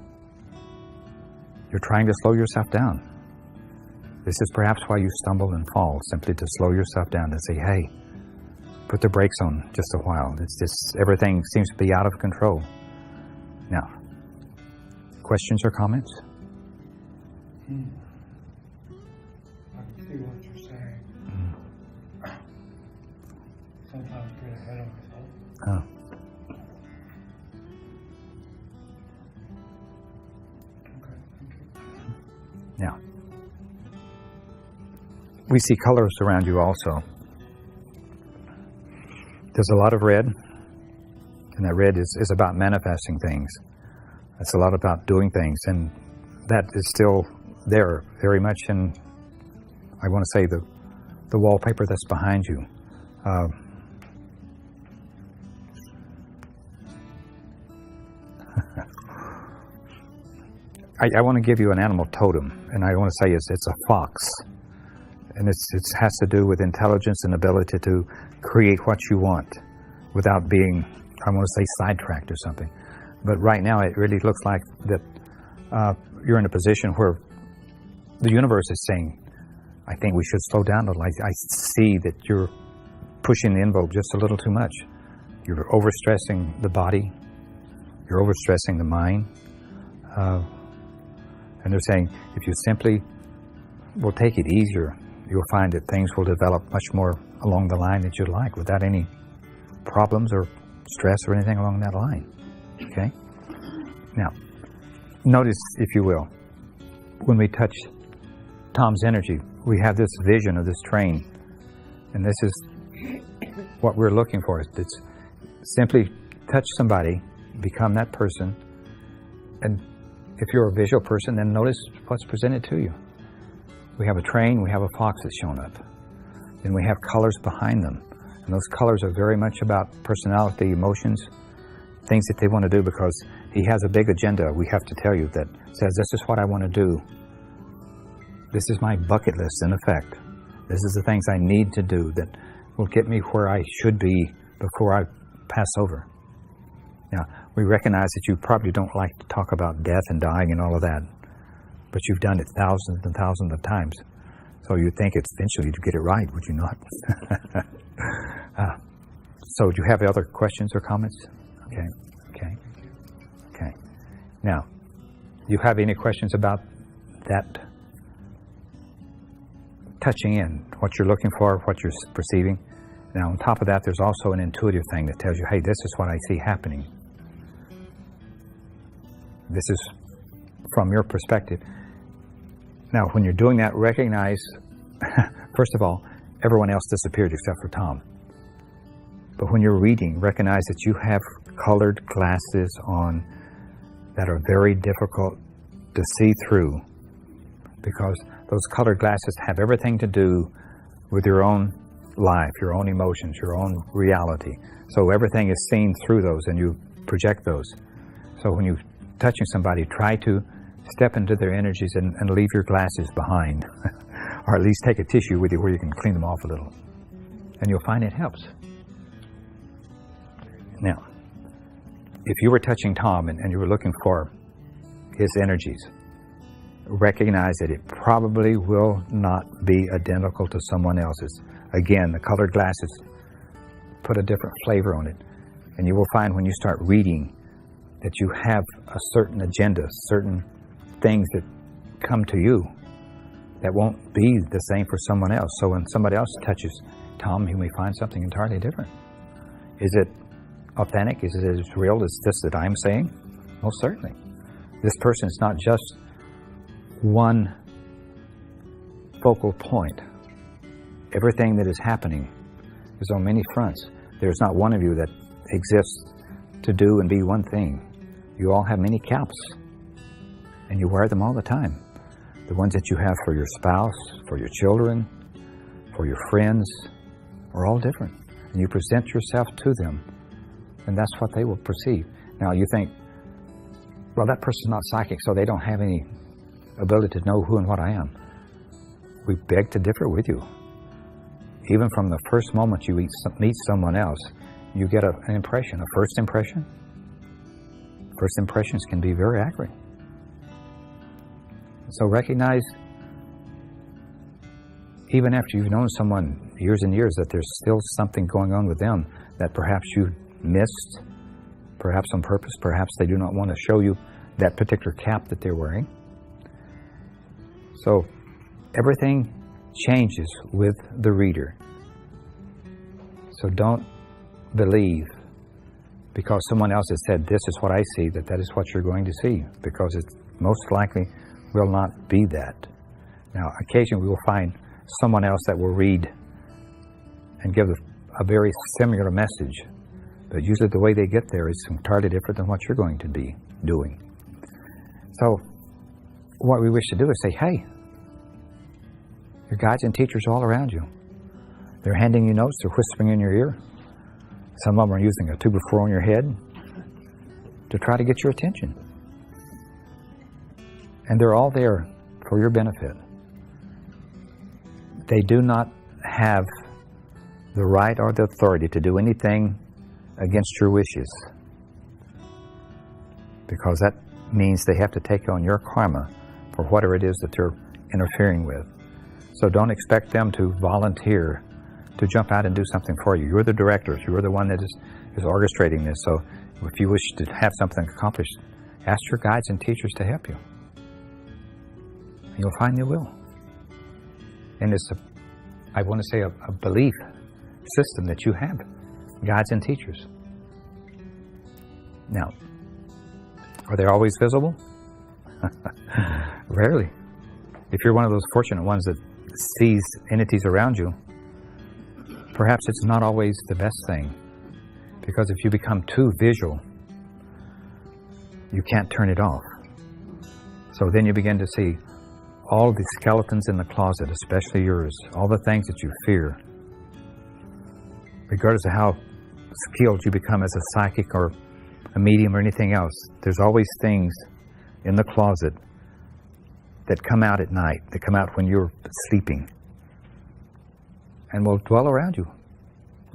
you're trying to slow yourself down. This is perhaps why you stumble and fall, simply to slow yourself down, to say, hey, put the brakes on just a while. It's just, everything seems to be out of control. Now, questions or comments? I can see what you're saying. Sometimes get ahead of myself. Okay, thank you. Now, we see colors around you also. There's a lot of red, and that red is about manifesting things. It's a lot about doing things, and that is still there very much in, I want to say, the wallpaper that's behind you. I want to give you an animal totem, and I want to say it's a fox. And it has to do with intelligence and ability to create what you want without being, I want to say, sidetracked or something. But right now it really looks like that you're in a position where the universe is saying, I think we should slow down a little. I see that you're pushing the envelope just a little too much. You're overstressing the body. You're overstressing the mind. And they're saying, if you simply will take it easier, you'll find that things will develop much more along the line that you'd like, without any problems or stress or anything along that line. Okay? Now, notice, if you will, when we touch Tom's energy, we have this vision of this train. And this is what we're looking for. It's simply touch somebody, become that person, and If you're a visual person, then notice what's presented to you. We have a train, we have a fox that's shown up. Then we have colors behind them. And those colors are very much about personality, emotions, things that they want to do, because he has a big agenda, we have to tell you, that says, this is what I want to do. This is my bucket list, in effect. This is the things I need to do that will get me where I should be before I pass over. Now, we recognize that you probably don't like to talk about death and dying and all of that, but you've done it thousands and thousands of times. So you'd think it's eventually to get it right, would you not? So do you have other questions or comments? Okay. Now, do you have any questions about that touching in, what you're looking for, what you're perceiving? Now, on top of that, there's also an intuitive thing that tells you, hey, this is what I see happening. This is from your perspective. Now, when you're doing that, recognize, first of all, everyone else disappeared except for Tom. But when you're reading, recognize that you have colored glasses on that are very difficult to see through, because those colored glasses have everything to do with your own life, your own emotions, your own reality. So everything is seen through those, and you project those. So when you're touching somebody, try to step into their energies and leave your glasses behind. Or at least take a tissue with you where you can clean them off a little. And you'll find it helps. Now, if you were touching Tom and you were looking for his energies, recognize that it probably will not be identical to someone else's. Again, the colored glasses put a different flavor on it. And you will find when you start reading that you have a certain agenda, certain things that come to you that won't be the same for someone else. So when somebody else touches Tom, you may find something entirely different. Is it authentic? Is it as real as this that I'm saying? Most certainly. This person is not just one focal point. Everything that is happening is on many fronts. There's not one of you that exists to do and be one thing. You all have many caps, and you wear them all the time. The ones that you have for your spouse, for your children, for your friends, are all different. And you present yourself to them, and that's what they will perceive. Now you think, well, that person's not psychic, so they don't have any ability to know who and what I am. We beg to differ with you. Even from the first moment you meet someone else, you get an impression, a first impression. First impressions can be very accurate. So recognize, even after you've known someone years and years, that there's still something going on with them that perhaps you missed, perhaps on purpose, perhaps they do not want to show you that particular cap that they're wearing. So everything changes with the reader. So don't believe because someone else has said, this is what I see, that is what you're going to see, because it most likely will not be that. Now, occasionally we will find someone else that will read and give a very similar message, but usually the way they get there is entirely different than what you're going to be doing. So what we wish to do is say, hey, your guides and teachers are all around you. They're handing you notes, they're whispering in your ear. Some of them are using a 2x4 on your head to try to get your attention. And they're all there for your benefit. They do not have the right or the authority to do anything against your wishes, because that means they have to take on your karma for whatever it is that they're interfering with. So don't expect them to volunteer to jump out and do something for you. You're the directors. You're the one that is orchestrating this. So if you wish to have something accomplished, ask your guides and teachers to help you. And you'll find they will. And it's, I want to say, a belief system that you have, guides and teachers. Now, are they always visible? Rarely. If you're one of those fortunate ones that sees entities around you, perhaps it's not always the best thing, because if you become too visual, you can't turn it off. So then you begin to see all the skeletons in the closet, especially yours, all the things that you fear. Regardless of how skilled you become as a psychic or a medium or anything else, there's always things in the closet that come out at night, that come out when you're sleeping, and will dwell around you,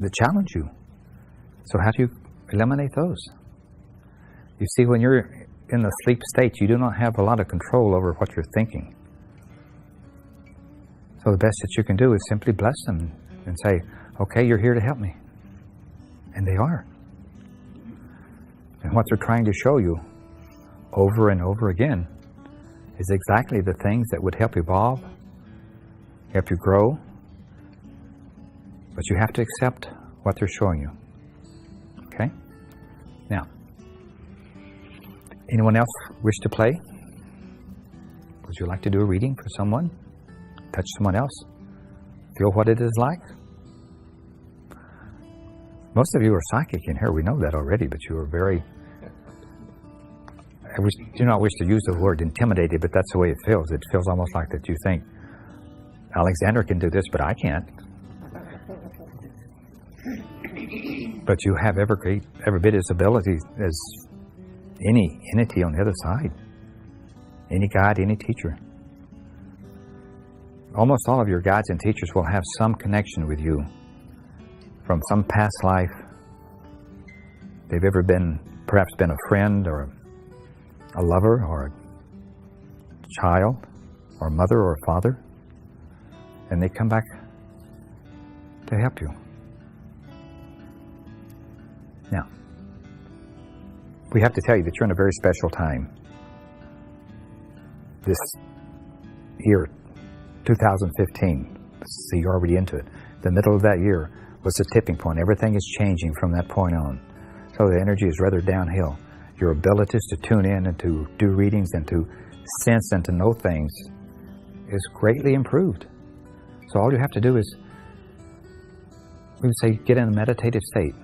that challenge you. So how do you eliminate those? You see, when you're in the sleep state, you do not have a lot of control over what you're thinking. So the best that you can do is simply bless them and say, okay, you're here to help me. And they are. And what they're trying to show you over and over again is exactly the things that would help evolve, help you grow. But you have to accept what they're showing you. Okay? Now, anyone else wish to play? Would you like to do a reading for someone? Touch someone else? Feel what it is like? Most of you are psychic in here. We know that already, but you are very... I do not wish to use the word intimidated, but that's the way it feels. It feels almost like that you think, Alexander can do this, but I can't. But you have every bit as ability as any entity on the other side. Any guide, any teacher. Almost all of your guides and teachers will have some connection with you from some past life. They've ever perhaps been a friend or a lover or a child or a mother or a father, and they come back to help you. Now, we have to tell you that you're in a very special time. This year, 2015, see, you're already into it. The middle of that year was the tipping point. Everything is changing from that point on. So the energy is rather downhill. Your abilities to tune in and to do readings and to sense and to know things is greatly improved. So all you have to do is, we would say, get in a meditative state.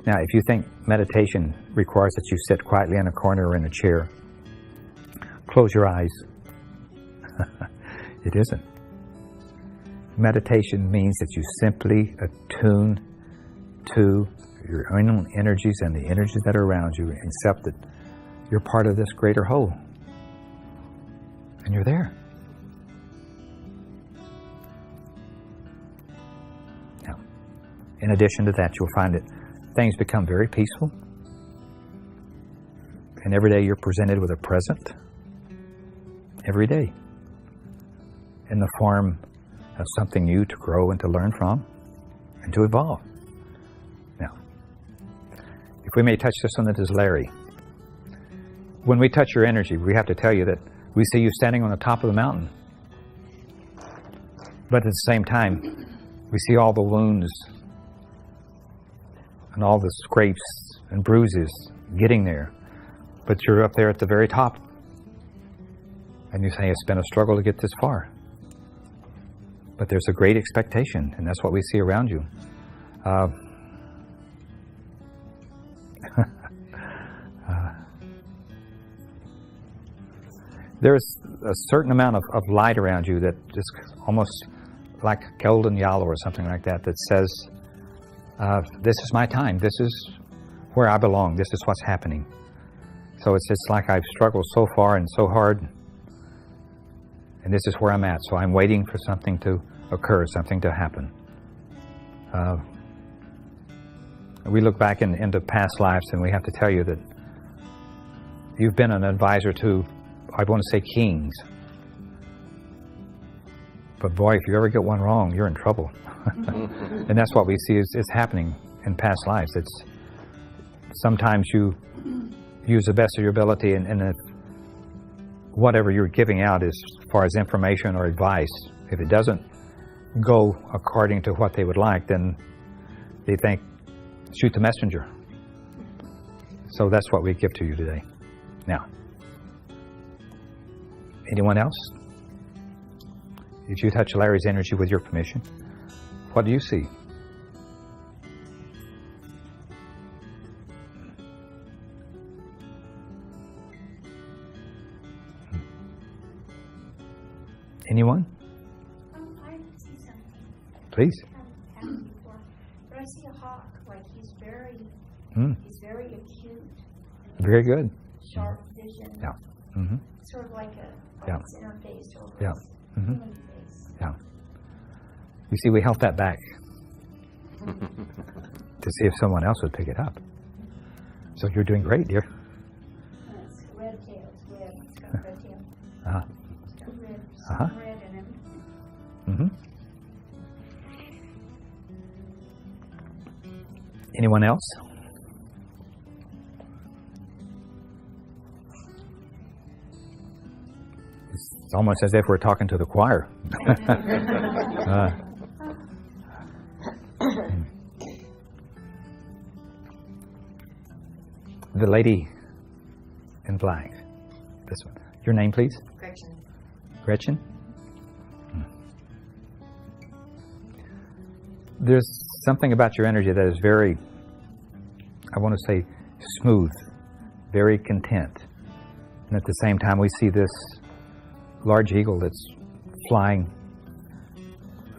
Now, if you think meditation requires that you sit quietly in a corner or in a chair, close your eyes. It isn't. Meditation means that you simply attune to your own energies and the energies that are around you, and accept that you're part of this greater whole. And you're there. Now, in addition to that, you'll find that things become very peaceful. And every day you're presented with a present. Every day. In the form of something new to grow and to learn from and to evolve. Now, if we may touch this one, that is Larry. When we touch your energy, we have to tell you that we see you standing on the top of the mountain. But at the same time, we see all the wounds and all the scrapes and bruises getting there. But you're up there at the very top. And you say it's been a struggle to get this far. But there's a great expectation, and that's what we see around you. There's a certain amount of light around you that is almost like golden yellow or something like that, that says, this is my time. This is where I belong. This is what's happening. So it's like I've struggled so far and so hard, and this is where I'm at. So I'm waiting for something to occur, something to happen. We look back into past lives, and we have to tell you that you've been an advisor to, I want to say, kings. But boy, if you ever get one wrong, you're in trouble. And that's what we see is happening in past lives. It's sometimes you use the best of your ability, and if whatever you're giving out as far as information or advice, if it doesn't go according to what they would like, then they think, shoot the messenger. So that's what we give to you today. Now, anyone else? If you touch Larry's energy with your permission, what do you see? Anyone? I see something. Please. Haven't happened before, but I see a hawk. Like he's very acute, Very good. sharp vision. Yeah. Mm-hmm. Sort of like Yeah. his interface over Yeah. his Mhm. human face. Yeah. You see, we held that back to see if someone else would pick it up. So you're doing great, dear. And it's red tail. It's red. It's got a red tail. Uh-huh. It's got red, Uh-huh. some red in him. Mm-hmm. Anyone else? It's almost as if we're talking to the choir. The lady in black. This one. Your name, please? Gretchen. Gretchen? There's something about your energy that is very, I want to say, smooth, very content. And at the same time, we see this large eagle that's flying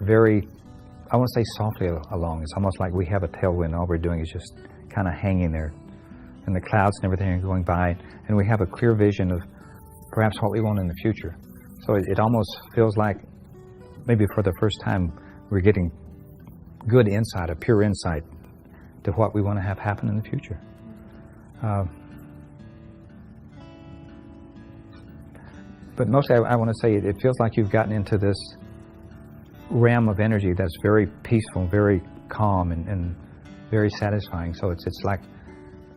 very, I want to say, softly along. It's almost like we have a tailwind. All we're doing is just kind of hanging there. And the clouds and everything are going by. And we have a clear vision of perhaps what we want in the future. So it almost feels like maybe for the first time we're getting good insight, a pure insight to what we want to have happen in the future. But mostly I want to say it feels like you've gotten into this realm of energy that's very peaceful, very calm, and very satisfying. So it's like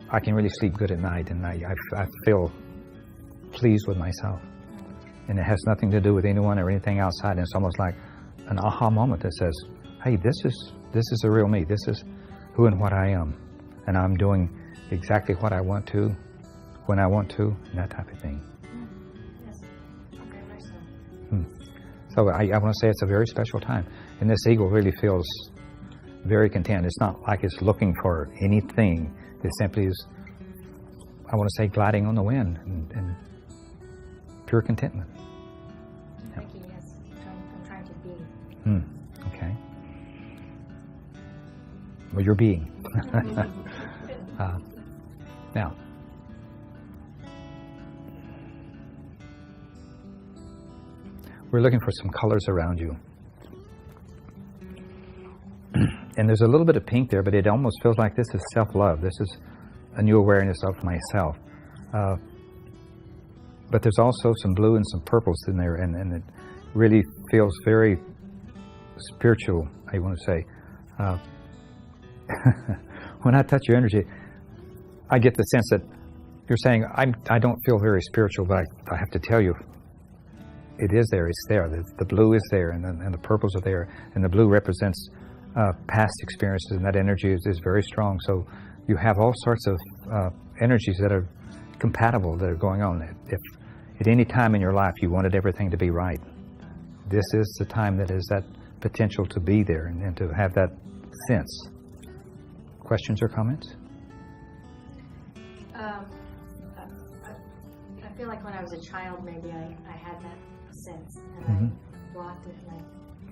I can really sleep good at night, and I feel pleased with myself. And it has nothing to do with anyone or anything outside. And it's almost like an aha moment that says, hey, this is the real me. This is who and what I am. And I'm doing exactly what I want to, when I want to, and that type of thing. Yes. Very much so. So I want to say it's a very special time. And this eagle really feels very content. It's not like it's looking for anything. It simply is, I want to say, gliding on the wind and pure contentment. Thank you, yes. I'm trying to be. Okay. Well, you're being. Now, we're looking for some colors around you. And there's a little bit of pink there, but it almost feels like this is self-love. This is a new awareness of myself. But there's also some blue and some purples in there, and it really feels very spiritual, I want to say. When I touch your energy, I get the sense that you're saying, I don't feel very spiritual, but I have to tell you, it is there. It's there. The blue is there, and the purples are there, and the blue represents past experiences, and that energy is very strong. So you have all sorts of energies that are compatible, that are going on. If at any time in your life you wanted everything to be right, this is the time that is that potential to be there and to have that sense. Questions or comments? I feel like when I was a child, maybe I had that sense, and I blocked it,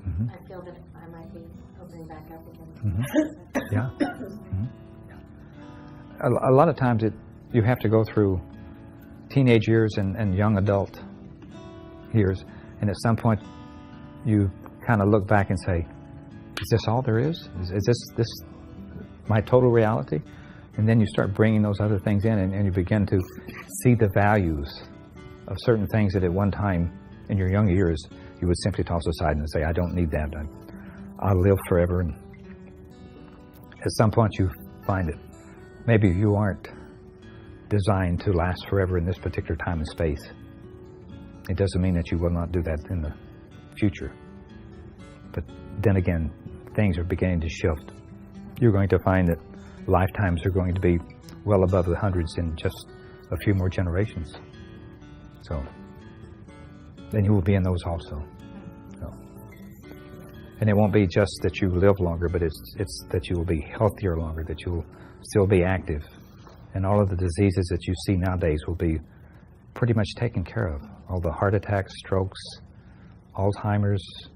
and I feel that I might be opening back up again. Yeah. A lot of times you have to go through teenage years and young adult years, and at some point you kind of look back and say, is this all there is? Is this my total reality? And then you start bringing those other things in, and you begin to see the values of certain things that at one time in your young years you would simply toss aside and say, I don't need that. I'll live forever. And at some point you find it. Maybe you aren't designed to last forever in this particular time and space. It doesn't mean that you will not do that in the future. But then again, things are beginning to shift. You're going to find that lifetimes are going to be well above the hundreds in just a few more generations. So then you will be in those also. So. And it won't be just that you live longer, but it's that you will be healthier longer, that you will still be active. And all of the diseases that you see nowadays will be pretty much taken care of. All the heart attacks, strokes, Alzheimer's,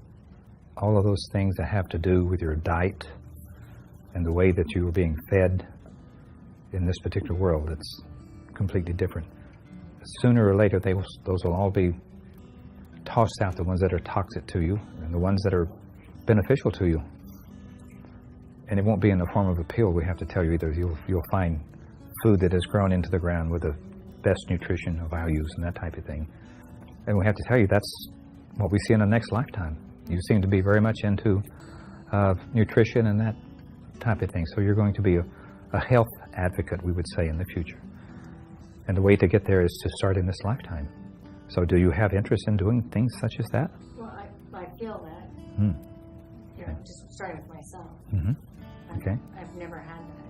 all of those things that have to do with your diet and the way that you are being fed in this particular world. It's completely different. Sooner or later, those will all be tossed out, the ones that are toxic to you and the ones that are beneficial to you. And it won't be in the form of a pill, we have to tell you either. You'll find food that is grown into the ground with the best nutritional values and that type of thing. And we have to tell you that's what we see in the next lifetime. You seem to be very much into nutrition and that type of thing. So you're going to be a health advocate, we would say, in the future. And the way to get there is to start in this lifetime. So do you have interest in doing things such as that? Well, I feel that. You know, just starting with myself. Okay. I've never had that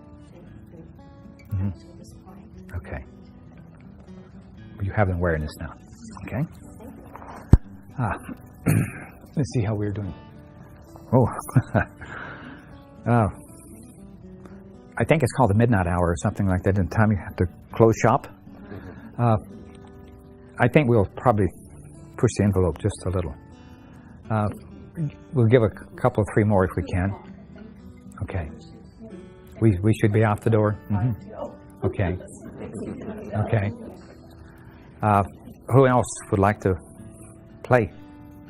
up to this point. Okay. You have an awareness now. Okay. Let's see how we're doing. Oh. I think it's called the midnight hour or something like that. In time you have to close shop. I think we'll probably push the envelope just a little. We'll give a couple, 3 more if we can. Okay. We should be off the door. Okay. Okay. Who else would like to play?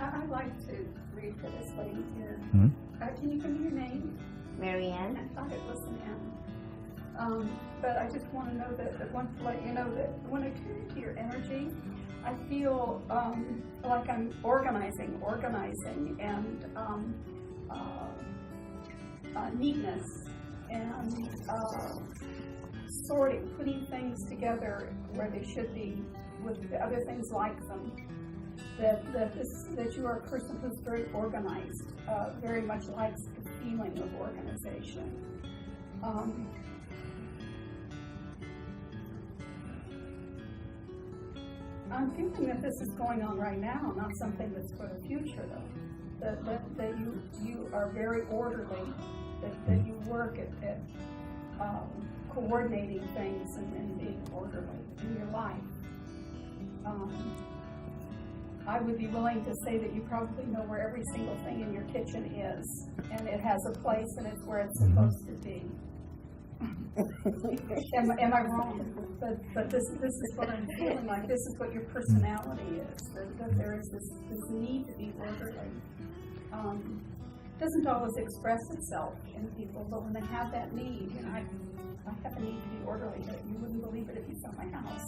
I'd like to read for this lady here. Can you give me your name? Marianne? I thought it was an M. But I just want to know that want to let you know that when I tune into your energy, I feel like I'm organizing, and neatness, and sorting, putting things together where they should be, with the other things like them. That you are a person who's very organized, very much likes the feeling of organization. I'm thinking that this is going on right now, not something that's for the future, though. That you are very orderly, that you work at coordinating things and being orderly in your life. I would be willing to say that you probably know where every single thing in your kitchen is, and it has a place and it's where it's supposed to be. Am I wrong? But this is what I'm feeling like. This is what your personality is. That there is this need to be orderly. Doesn't always express itself in people, but when they have that need, and I have a need to be orderly, but you wouldn't believe it if you saw my house.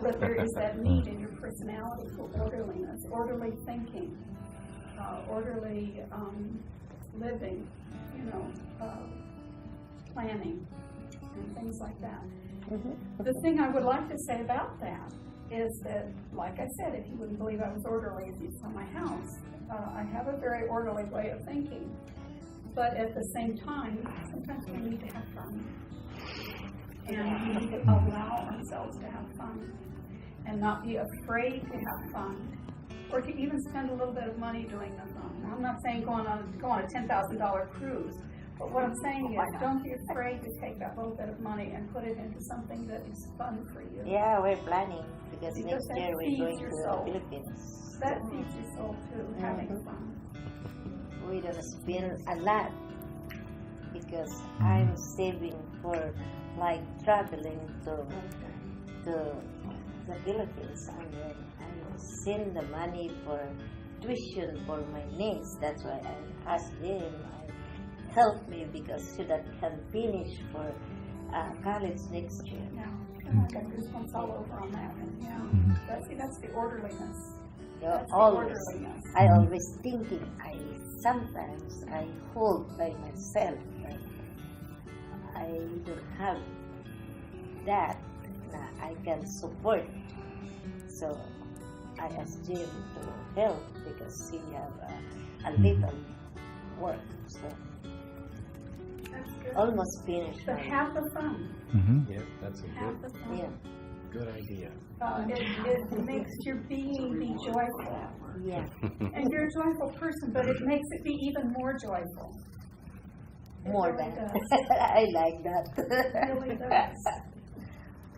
but there is that need in your personality for orderliness, orderly thinking, orderly living, planning, and things like that. The thing I would like to say about that is that, like I said, if you wouldn't believe I was orderly if you saw my house, I have a very orderly way of thinking. But at the same time, sometimes we need to have fun. And we need to allow ourselves to have fun and not be afraid to have fun, or to even spend a little bit of money doing the fun. Now, I'm not saying go on a $10,000 cruise, but what I'm saying is don't be afraid to take that little bit of money and put it into something that is fun for you. Yeah, we're planning because Because next that year we're feeds going your to the soul. Philippines. That feeds your soul too, having fun. We're gonna spend a lot because I'm saving for like traveling to the Philippines, and then I send the money for tuition for my niece. That's why I asked him help me because so that can finish for college next year. Yeah, and I got goosebumps all over on that one. Yeah, that's the orderliness. You're That's the always, orderliness. I always thinking. Sometimes I hold by myself. Like I don't have that. I can support. So I asked Jim to help because he have a little work. So That's good. almost finished. But have the fun. Yeah, that's a Have the fun. Yeah, good idea. It makes your being be joyful. yeah. And you're a joyful person, but it makes it be even more joyful. It More really than does. I like that. It really does.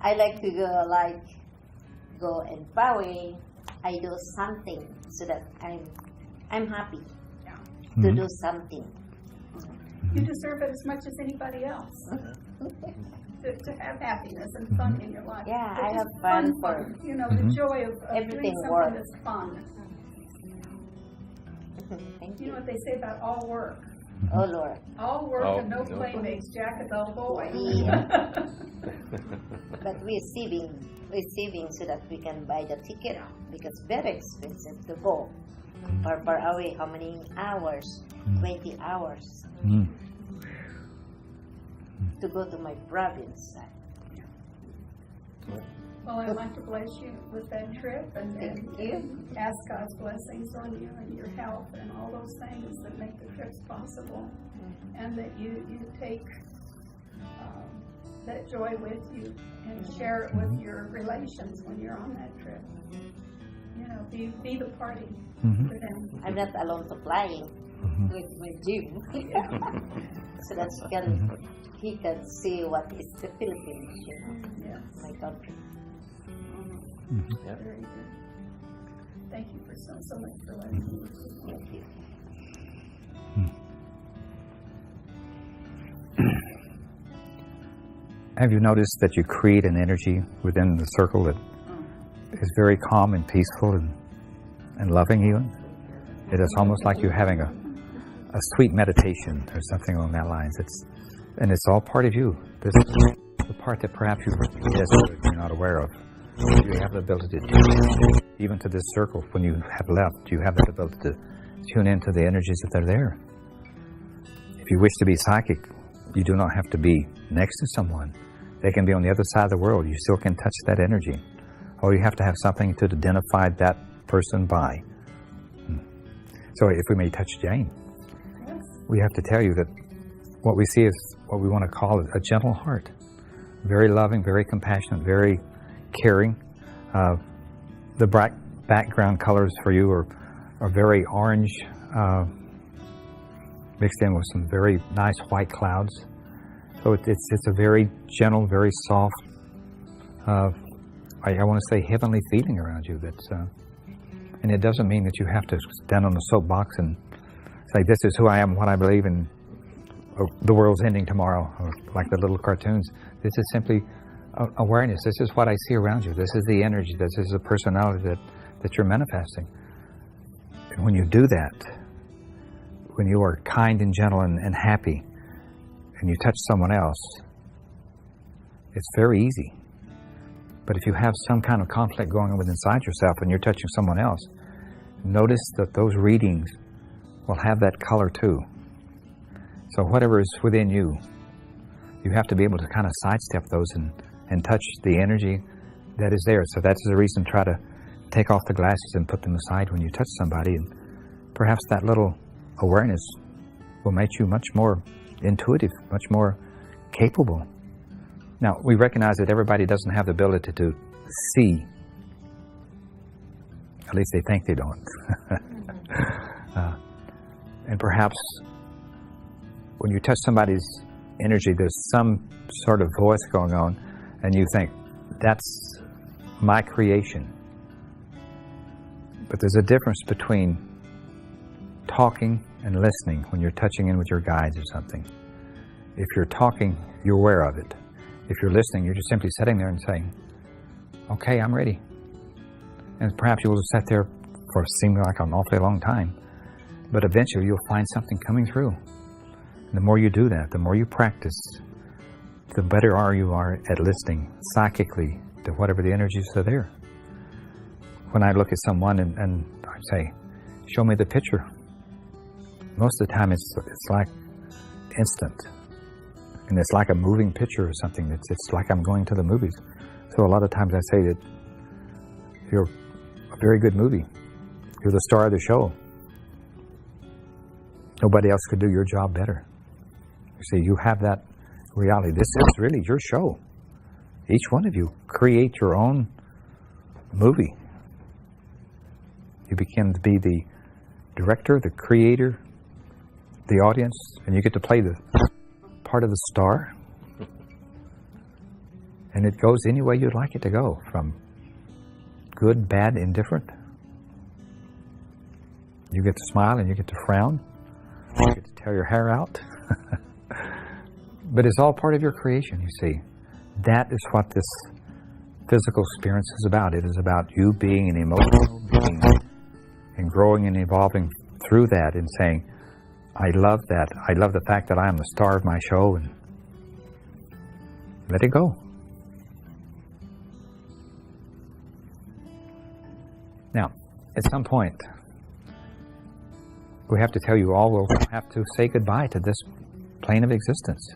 I like to go and Paui I do something so that I'm happy Yeah. to do something. You deserve it as much as anybody else. To have happiness and fun in your life. Yeah, But I just have fun for You know, the joy of everything doing work. something that's fun. Thank You know you. what they say about all work? Oh Lord. All work Oh, and no no play play. makes Jack a dull boy. Yeah. But we're saving so that we can buy the ticket because very expensive to go. Far away, how many hours? 20 hours Mm. to go to my province. Well, I'd like to bless you with that trip and Thank you. ask God's blessings on you and your health and all those things that make the trips possible. And that you take that joy with you and share it with your relations when you're on that trip. You know, be the party Mhm. for them. I'm not alone to flying with Jim. So that he can see what is the Philippines, you know, Yes, my country. Yep. very good. Thank you for so much for letting me. Thank you. Have you noticed that you create an energy within the circle that is very calm and peaceful and loving even? It is almost like you're having a sweet meditation or something along that lines. And it's all part of you. This is the part that perhaps you're not aware of. You have the ability to, even to this circle, when you have left, you have the ability to tune into the energies that are there. If you wish to be psychic, you do not have to be next to someone. They can be on the other side of the world. You still can touch that energy. Or you have to have something to identify that person by. So if we may touch Jane, we have to tell you that what we see is what we want to call a gentle heart. Very loving, very compassionate, very caring. The bright background colors for you are very orange, mixed in with some very nice white clouds. So it's a very gentle, very soft, I want to say heavenly feeling around you. And it doesn't mean that you have to stand on a soapbox and say, this is who I am, what I believe in, or the world's ending tomorrow, or like the little cartoons. This is simply awareness. This is what I see around you. This is the energy. This is the personality that you're manifesting. And when you do that, when you are kind and gentle and happy, and you touch someone else, it's very easy. But if you have some kind of conflict going on inside yourself and you're touching someone else, notice that those readings will have that color too. So whatever is within you, you have to be able to kind of sidestep those and touch the energy that is there. So that's the reason, try to take off the glasses and put them aside when you touch somebody, and perhaps that little awareness will make you much more intuitive, much more capable. Now, we recognize that everybody doesn't have the ability to see. At least they think they don't. And perhaps when you touch somebody's energy, there's some sort of voice going on, and you think, that's my creation. But there's a difference between talking and listening when you're touching in with your guides or something. If you're talking, you're aware of it. If you're listening, you're just simply sitting there and saying, okay, I'm ready. And perhaps you'll sit there for seeming like an awfully long time, but eventually you'll find something coming through. And the more you do that, the more you practice, the better you are at listening psychically to whatever the energies are there. When I look at someone and I say, show me the picture, most of the time it's like instant. And it's like a moving picture or something. It's like I'm going to the movies. So a lot of times I say that you're a very good movie. You're the star of the show. Nobody else could do your job better. You see, you have that reality. This is really your show. Each one of you create your own movie. You begin to be the director, the creator, the audience, and you get to play the part of the star. And it goes any way you'd like it to go, from good, bad, indifferent. You get to smile and you get to frown. You get to tear your hair out. But it's all part of your creation, you see. That is what this physical experience is about. It is about you being an emotional being and growing and evolving through that and saying, I love that. I love the fact that I am the star of my show, and let it go. Now, at some point, we have to tell you all we'll have to say goodbye to this plane of existence.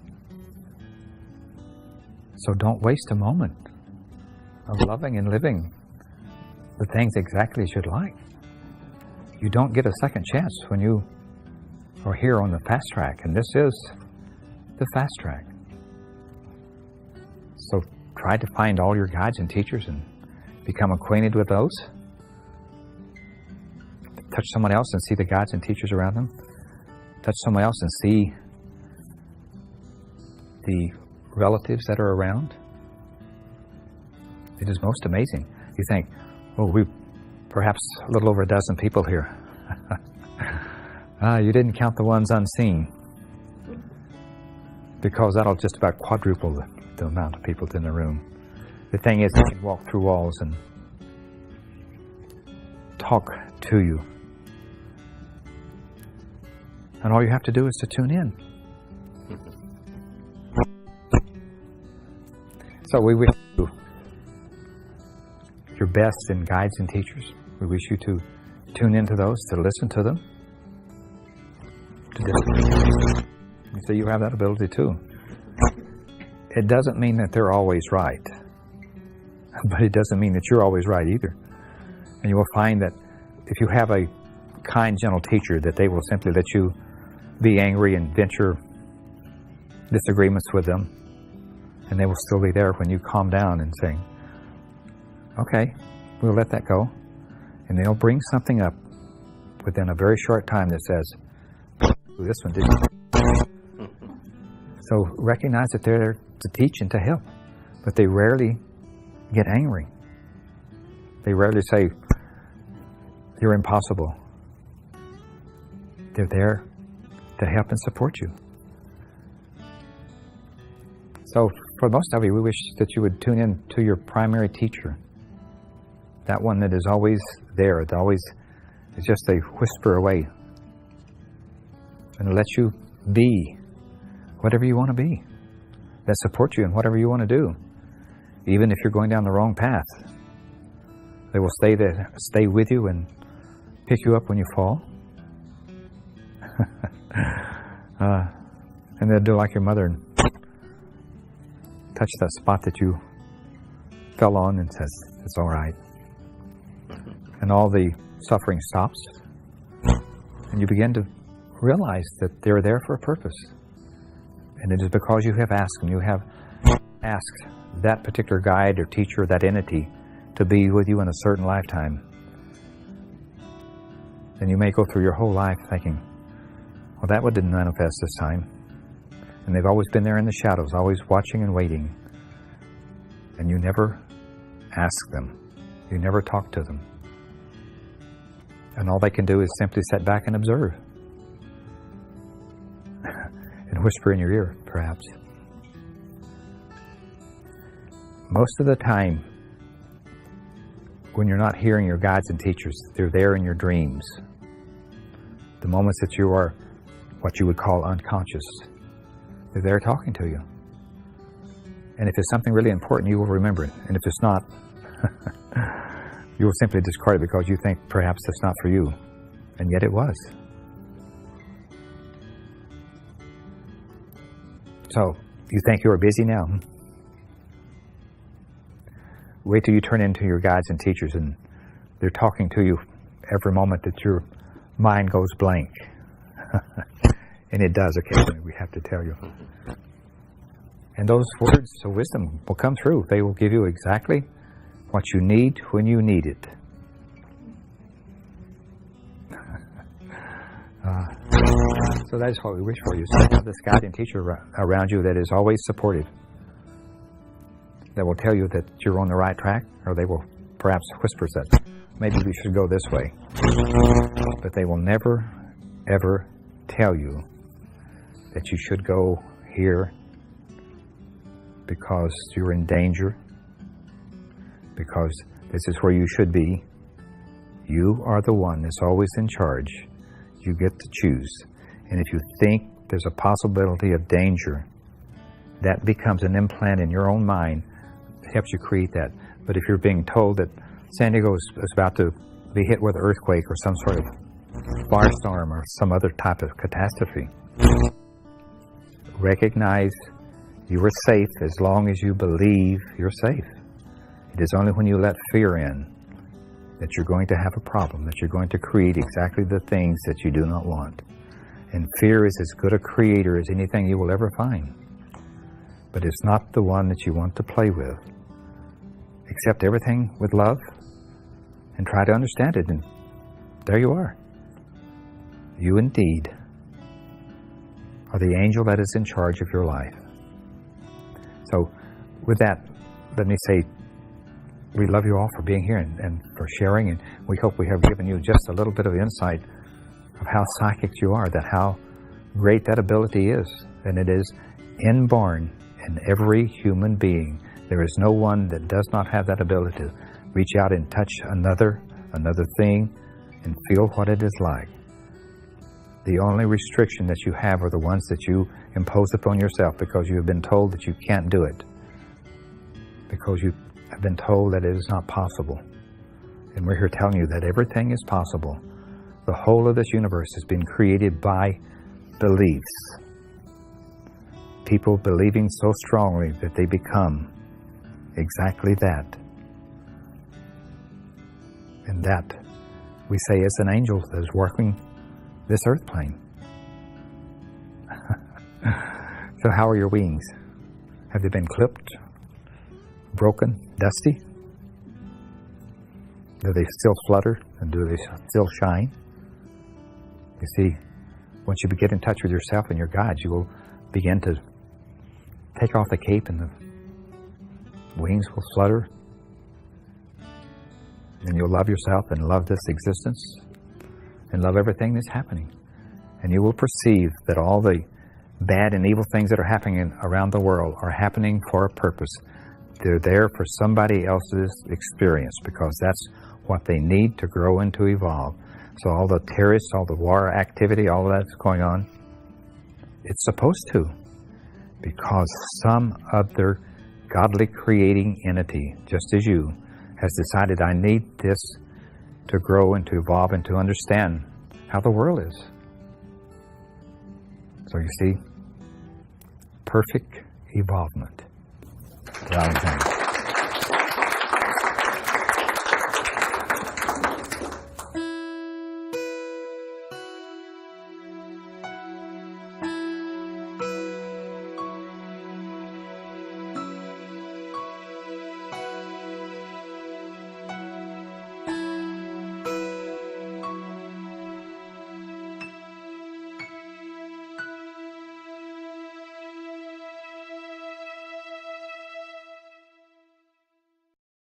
So don't waste a moment of loving and living the things exactly as you'd like. You don't get a second chance when you are here on the fast track, and this is the fast track. So try to find all your guides and teachers and become acquainted with those. Touch someone else and see the guides and teachers around them. Touch someone else and see the relatives that are around. It is most amazing. You think, oh, we perhaps a little over a dozen people here. You didn't count the ones unseen, because that'll just about quadruple the amount of people in the room. The thing is, you can walk through walls and talk to you. And all you have to do is to tune in. So we wish you your best in guides and teachers. We wish you to tune into those, to listen to them. So you have that ability too. It doesn't mean that they're always right, but it doesn't mean that you're always right either. And you will find that if you have a kind, gentle teacher, that they will simply let you be angry and venture disagreements with them, and they will still be there when you calm down and say, okay, we'll let that go. And they'll bring something up within a very short time that says, this one didn't. So recognize that they're there to teach and to help, but they rarely get angry. They rarely say, you're impossible. They're there to help and support you. So for most of you, we wish that you would tune in to your primary teacher. That one that is always there, that always is just a whisper away. And let you be whatever you want to be. That supports you in whatever you want to do. Even if you're going down the wrong path, they will stay there, stay with you and pick you up when you fall. And they'll do like your mother and touch that spot that you fell on and says, it's all right. And all the suffering stops. And you begin to realize that they're there for a purpose. And it is because you have asked them, you have asked that particular guide or teacher, that entity, to be with you in a certain lifetime. And you may go through your whole life thinking, well, that one didn't manifest this time. And they've always been there in the shadows, always watching and waiting. And you never ask them. You never talk to them. And all they can do is simply sit back and observe. And whisper in your ear, perhaps. Most of the time, when you're not hearing your guides and teachers, they're there in your dreams. The moments that you are what you would call unconscious, they're there talking to you. And if it's something really important, you will remember it. And if it's not, you will simply discard it because you think perhaps it's not for you. And yet it was. So, you think you are busy now? Wait till you turn into your guides and teachers and they're talking to you every moment that your mind goes blank. And it does occasionally, we have to tell you. And those words of wisdom will come through. They will give you exactly what you need when you need it. So that is what we wish for you. So have this guide and teacher around you that is always supportive, that will tell you that you're on the right track, or they will perhaps whisper that, maybe we should go this way. But they will never, ever tell you that you should go here because you're in danger, because this is where you should be. You are the one that's always in charge. You get to choose. And if you think there's a possibility of danger, that becomes an implant in your own mind that helps you create that. But if you're being told that San Diego is about to be hit with an earthquake or some sort of firestorm or some other type of catastrophe, recognize you are safe as long as you believe you're safe. It is only when you let fear in that you're going to have a problem, that you're going to create exactly the things that you do not want. And fear is as good a creator as anything you will ever find. But it's not the one that you want to play with. Accept everything with love and try to understand it, and there you are. You indeed are the angel that is in charge of your life. So with that, let me say, we love you all for being here and for sharing, and we hope we have given you just a little bit of insight of how psychic you are, that how great that ability is. And it is inborn in every human being. There is no one that does not have that ability to reach out and touch another thing and feel what it is like. The only restriction that you have are the ones that you impose upon yourself because you have been told that you can't do it, because you have been told that it is not possible. And we're here telling you that everything is possible. The whole of this universe has been created by beliefs. People believing so strongly that they become exactly that. And that, we say, is an angel that is working this earth plane. So how are your wings? Have they been clipped, broken, dusty? Do they still flutter, and do they still shine? You see, once you get in touch with yourself and your guides, you will begin to take off the cape and the wings will flutter. And you'll love yourself and love this existence and love everything that's happening. And you will perceive that all the bad and evil things that are happening around the world are happening for a purpose. They're there for somebody else's experience, because that's what they need to grow and to evolve. So all the terrorists, all the war activity, all of that's going on, it's supposed to, because some other godly creating entity, just as you, has decided, I need this to grow and to evolve and to understand how the world is. So you see, perfect evolvement. Valentine's.